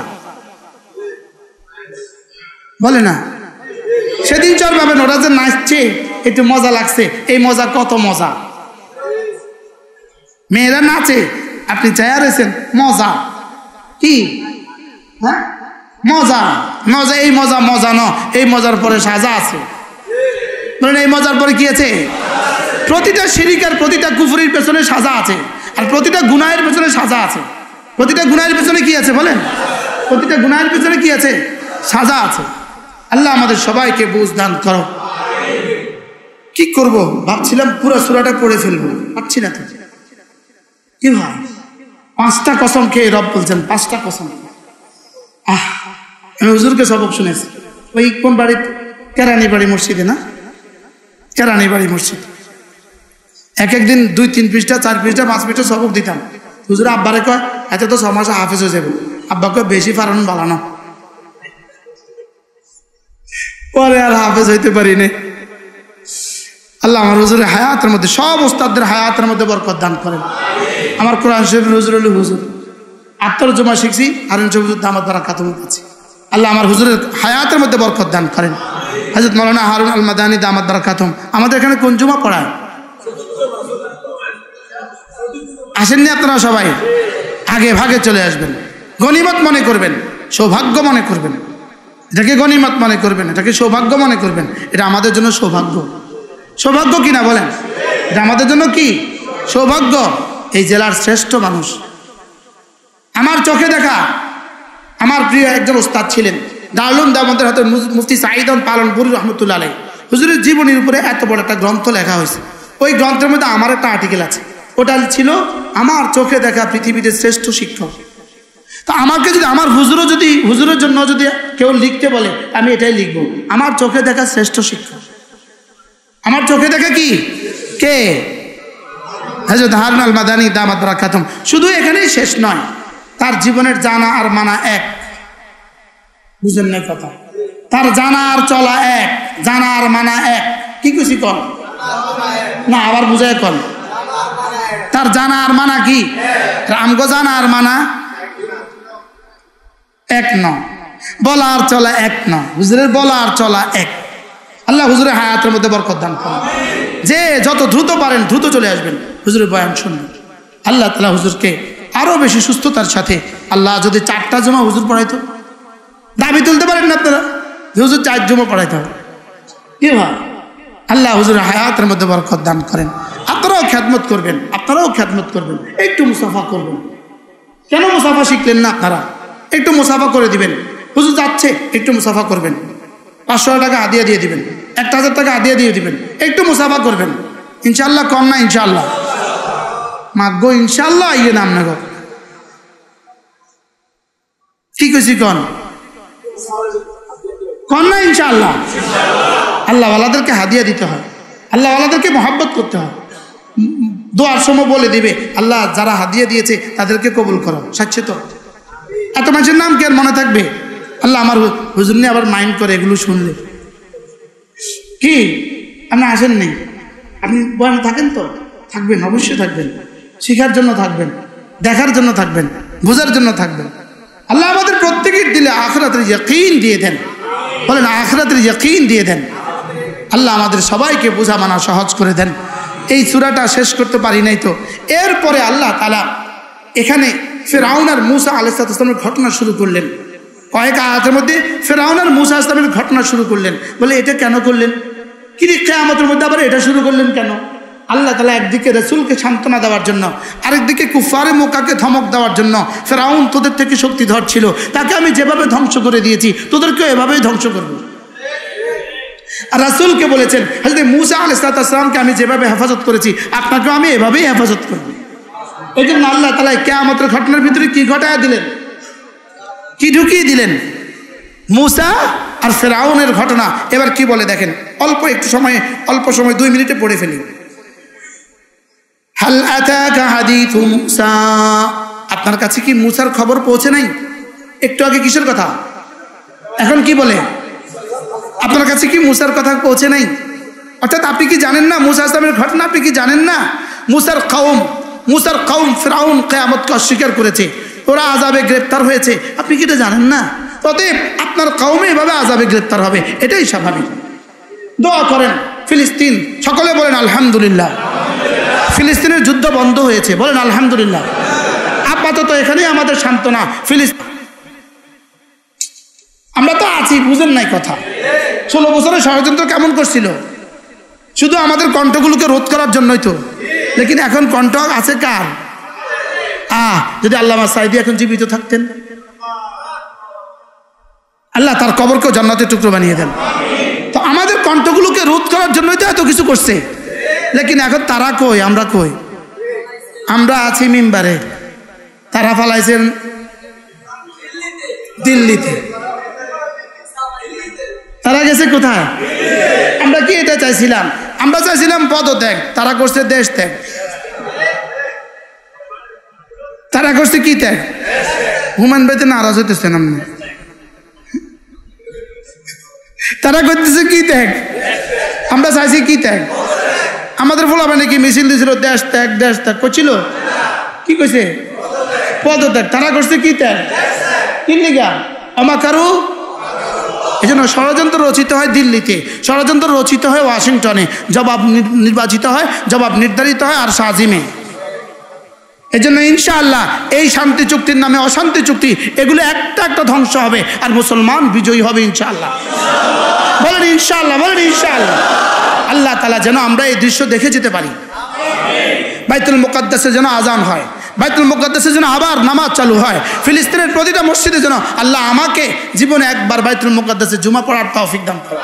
বলে না? সেদিন টের পাবেন ওরা যে নাচছে, একটু মজা লাগছে, এই মজা কত মজা। মেয়েরা নাচে, আপনি চায়া রয়েছেন, মজা কি? হ্যাঁ মজা, এই মজা ন, এই মজার পরে সাজা আছে। বলেন এই মজার পরে কি আছে? প্রতিটা শিরিক আর প্রতিটা কুফরির পেছনে সাজা আছে, আর প্রতিটা গুনাহের পেছনে সাজা আছে। প্রতিটা গুনাহের পেছনে কি আছে বলেন? প্রতিটা গুনাহের পেছনে কি আছে? সাজা আছে। আল্লাহ আমাদের সবাইকে বুঝ দান করো। কি করব ভাবছিলাম পুরো সূরাটা পড়ে ফেলবো, পাচ্ছি না তো। কি ভাই 5টা কসম খেয়ে রব বলছেন, 5টা কসম। আমি হুজুরকে সবক শুনেছি, ওই কোন বাড়ি, কেরানি বাড়ি মসজিদে না, কেরানি বাড়ি মসজিদ। একদিন 2-3 পৃষ্ঠা 4 পৃষ্ঠা 5 পৃষ্ঠা সবক দিতাম। হুজুর আব্বারে কয় এত তো 6 মাসে হাফেজ হয়ে যাবে। আব্বাকে বেশি পারেন বালানো, পরে আর হাফেজ হইতে পারিনি। আল্লাহ আমার হুজুরের হায়াতের মধ্যে, সব উস্তাদদের হায়াতের মধ্যে বরকত দান করেন। আমার কোরআন শরীফের হুজুর হল হুজুর, আত্মরজমা শিখছি হারুন হুজুর দামাত বারাকাতুহু কাছে। আল্লাহ আমার হুজুরের হায়াতের মধ্যে বরকত দান করেন। হযরত মাওলানা হারুন আল মাদানী দামাত বারাকাতুহু আমাদের এখানে কোন জুমা পড়ায়? আসেননি আপনারা সবাই? আগে ভাগে চলে আসবেন, গনিমত মনে করবেন, সৌভাগ্য মনে করবেন, এটাকে গনিমত মনে করবেন, এটাকে সৌভাগ্য মনে করবেন। এটা আমাদের জন্য সৌভাগ্য। সৌভাগ্য কিনা বলেন? এটা আমাদের জন্য কি সৌভাগ্য? এই জেলার শ্রেষ্ঠ মানুষ, আমার চোখে দেখা আমার প্রিয় একজন ওস্তাদ ছিলেন, দারুল দামদের হাতে মুফতি সাঈদ পালনপুরি রহমতুল্লাহ আলাইহি। হুজুরের জীবনীর উপরে এত বড় একটা গ্রন্থ লেখা হয়েছে। ওই গ্রন্থের মধ্যে আমার একটা আর্টিকেল আছে, ওটা ছিল আমার চোখে দেখা পৃথিবীতে শ্রেষ্ঠ শিক্ষক। তা আমাকে যদি আমার হুজুরের জন্য যদি কেউ লিখতে বলে, আমি এটাই লিখবো, আমার চোখে দেখা শ্রেষ্ঠ শিক্ষক। আমার চোখে দেখা কি? কে? হযরত হারুন আল মাদানী দামাত বারাকাতুহু। শুধু এখানেই শেষ নয়, তার জীবনের জানা আর মানা এক। বুঝেন না কথা? তার জানা আর চলা এক, জানা আর মানা এক। কি খুশি কন না, আবার বুঝায় কন। তার জানা আর মানা কি? আমগো জানা আর মানা এক নয়, বলা আর চলা এক নয়। হুজুরের বলা আর চলা এক। আল্লাহ হুজুরের হায়াতের মধ্যে বরকত দান করুন। যে যত দ্রুত পারেন দ্রুত চলে আসবেন, হুজুরের বয়ান শুনবেন। আল্লাহ তাআলা হুজুরকে আরো বেশি সুস্থতার সাথে, আল্লাহ যদি 4টা জমা হুজুর পড়াইতো, দাবি তুলতে পারেন না আপনারা হুজুর 4 জমা পড়াইতে হবে, কি ভাই? আল্লাহ হুজুরের হায়াতের মধ্যে বরকত দান করেন। আপনারাও খ্যাদমত করবেন, আপনারাও খ্যাদমত করবেন, একটু মুসাফা করবেন। কেন মুসাফা শিখলেন না আপনারা? একটু মুসাফা করে দিবেন। হুজুর যাচ্ছে, একটু মুসাফা করবেন, 500 টাকা হাদিয়া দিয়ে দিবেন, 1000 টাকা হাদিয়া দিয়ে দিবেন, একটু মুসাফা করবেন। ইনশাআল্লাহ কম না? ইনশাআল্লাহ মাগো ইনশাআল্লাহ আইয়ে নাম না গো, কি কইছি কন কন না? ইনশাআল্লাহ আল্লাহ ওয়ালাদেরকে হাদিয়া দিতে হয়, আল্লাহ ওয়ালাদেরকে মহব্বত করতে হয়। দোয়ার সময় বলে দিবে, আল্লাহ যারা হাদিয়া দিয়েছে তাদেরকে কবুল করো। সাচ্ছে তো এত মানুষের নাম কি আর মনে থাকবে? আল্লাহ আমার হুজুর নিয়ে আবার মাইন্ড করে এগুলো শুনলে। কি আপনি আসেন নেই? আপনি বয়ান থাকেন তো? থাকবেন, অবশ্যই থাকবেন। শিখার জন্য থাকবেন, দেখার জন্য থাকবেন, বোঝার জন্য থাকবেন। আল্লাহ আমাদের প্রত্যেকের দিলে আখিরাতের ইয়াকিন দিয়ে দেন। বলেন আখিরাতের ইয়াকিন দিয়ে দেন। আল্লাহ আমাদের সবাইকে বোঝা মানা সহজ করে দেন। এই সূরাটা শেষ করতে পারি নাই তো, এরপরে আল্লাহ তাআলা এখানে ফিরআউন আর মূসা আলাইহিস সালামের ঘটনা শুরু করলেন। কয়েক আয়াতের মধ্যে ফিরআউন আর মূসা আলাইহিস সালামের ঘটনা শুরু করলেন। বলে এটা কেন করলেন? কি কিয়ামতের মধ্যে আবার এটা শুরু করলেন কেন? আল্লাহ তাআলা একদিকে রাসূলকে সান্ত্বনা দেওয়ার জন্য, আরেকদিকে কুফারে মক্কাকে ধমক দেওয়ার জন্য। ফিরআউন তোদের থেকে শক্তিধর ছিল, তাকে আমি যেভাবে ধ্বংস করে দিয়েছি তোদেরকেও এভাবেই ধ্বংস করব। আর রাসূলকে বলেছেন, হযরত মূসা আলাইহিস সালামকে আমি যেভাবে হেফাজত করেছি আপনাকেও আমি এভাবেই হেফাজত করব। এই জন্য আল্লাহ তাআলা কিয়ামতের ঘটনার ভিতরে কি ঘটায় দিলেন, কি ঢুকিয়ে দিলেন? মূসা আর ফিরআউনের ঘটনা। এবার কি বলে দেখেন, অল্প সময় 2 মিনিটে পড়ে ফেলি। হাল আতাকা হাদিসু মূসা, আপনার কাছে কি মূসার খবর পৌঁছে নাই? একটু আগে কিসের কথা, এখন কি বলে? আপনার কাছে কি মূসার কথা পৌঁছে নাই? অর্থাৎ আপনি কি জানেন না মূসা আলাইহিস ঘটনা? আপনি কি জানেন না মূসার কওম ফিরআউন কিয়ামতকে অস্বীকার করেছে, ওরা আযাবে গ্রেফতার হয়েছে? আপনি কি এটা জানেন না? অতএব আপনার কওমে এভাবে আযাবে গ্রেফতার হবে, এটাই স্বাভাবিক। দোয়া করেন ফিলিস্তিন, সকলে বলেন আলহামদুলিল্লাহ। ফিলিস্তিনের যুদ্ধ বন্ধ হয়েছে, বলেন আলহামদুলিল্লাহ। আপাতত এখানেই আমাদের সান্ত্বনা। ফিলিস্তিন আমরা তো আছি, বুঝেন নাই কথা। 16 বছরের ষড়যন্ত্র কেমন করছিল? শুধু আমাদের কণ্ঠগুলোকে রোধ করার জন্যই তো। লেকিন এখন কণ্ঠ আছে কার? যদি আল্লামা সাঈদী এখন জীবিত থাকতেন, আল্লাহ তার কবরকেও জান্নাতের টুকরো বানিয়ে দেন। তো আমাদের কণ্ঠগুলোকে রোধ করার জন্যই তো এত কিছু করছে। লেকিন এখন তারা কই, আমরা কই? আমরা আছি মিম্বারে, তারা ফালাইছেন দিল্লিতে, তারা গেছে কোথায়? আমরা কি এটা চাইছিলাম? আমরা চাইছিলাম পদত্যাগ, তারা করছে দেশ ত্যাগ। তারা করছে কি ত্যাগ? হুমায়ুন ভাইতে নারাজ হইতেছেন আপনি। তারা করতেছে কি ত্যাগ, আমরা চাইছি কি ত্যাগ। আমাদের বলা মানে কি মিছিল দিয়েছিল দেশ ত্যাগ, দেশ ত্যাগ করছিল, কি কইছে পদত্যাগ। তারা করছে কি ত্যাগ, কি লিগা অমাকারু। এই জন্য ষড়যন্ত্র রচিত হয় দিল্লিতে, ষড়যন্ত্র রচিত হয় ওয়াশিংটনে, জবাব নির্বাচিত হয়, জবাব নির্ধারিত হয় আর শাজিমে। এই জন্য ইনশাআল্লাহ এই শান্তি চুক্তির নামে অশান্তি চুক্তি, এগুলো একটা একটা ধ্বংস হবে আর মুসলমান বিজয়ী হবে ইনশাআল্লাহ। বলেন ইনশাআল্লাহ, বলেন ইনশাআল্লাহ। আল্লাহ তাআলা যেন আমরা এই দৃশ্য দেখে যেতে পারি। বাইতুল মুকাদ্দাসে যেন আজান হয়, বাইতুল মুকাদ্দাসে যেন আবার নামাজ চালু হয়, ফিলিস্তিনের প্রতিটা মসজিদে যেন আল্লাহ আমাকে জীবনে একবার বাইতুল মুকাদ্দাসে জুমা পড়ার তৌফিক দান করেন।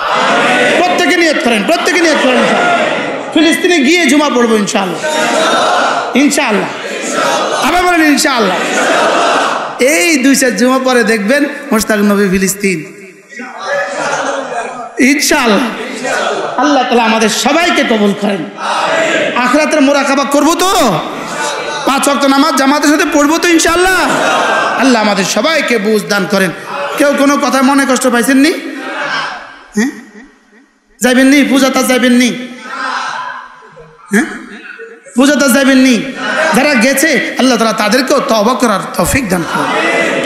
প্রত্যেকে নিয়ত করেন, প্রত্যেকে নিয়ত করেন, ফিলিস্তিনে গিয়ে জুমা পড়বো ইনশাআল্লাহ, ইনশাআল্লাহ। আবার বলেন ইনশাআল্লাহ। এই 2-4 জুমা পরে দেখবেন মুশতাক নবী ফিলিস্তিন ইনশাআল্লাহ। আল্লাহ তাআলা আমাদের সবাইকে কবুল করেন। আখিরাতের মুরাকাবা করবো তো, 5 ওয়াক্ত নামাজ জামাতের সাথে পড়বো তো ইনশাআল্লাহ। আল্লাহ আমাদের সবাইকে বুঝ দান করেন। কেউ কোনো কথায় মনে কষ্ট পাইছেন নি? হ্যাঁ যাইবেন নি পূজাটা, যাইবেন নি? হ্যাঁ পূজাটা যাইবেন নি? যারা গেছে আল্লাহ তাআলা তাদেরকেও তওবা করার তৌফিক দান করেন,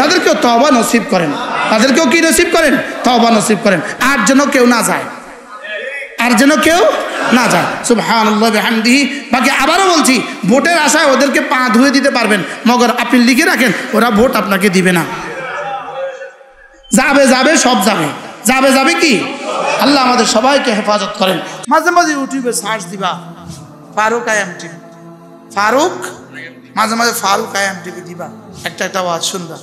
তাদেরকেও তওবা নসিব করেন, তাদেরকেও কি নসিব করেন? তওবা নসিব করেন। আর যেন কেউ না যায়, আর যেন কেউ না যায়। সুবহানাল্লাহ বিহামদিহি। বাকি আবারও বলছি, ভোটের আশায় ওদেরকে পা ধুয়ে দিতে পারবেন, মগর আপনি লিখে রাখেন ওরা ভোট আপনাকে দিবে না। যাবে যাবে সব যাবে, যাবে যাবে কি। আল্লাহ আমাদের সবাইকে হেফাজত করেন। মাঝে মাঝে ইউটিউবে সার্চ দিবা ফারুক আয়াম টিভি, ফারুক, মাঝে মাঝে ফারুক আয়াম টিভি দিবা, একটা একটা আওয়াজ শুনবা।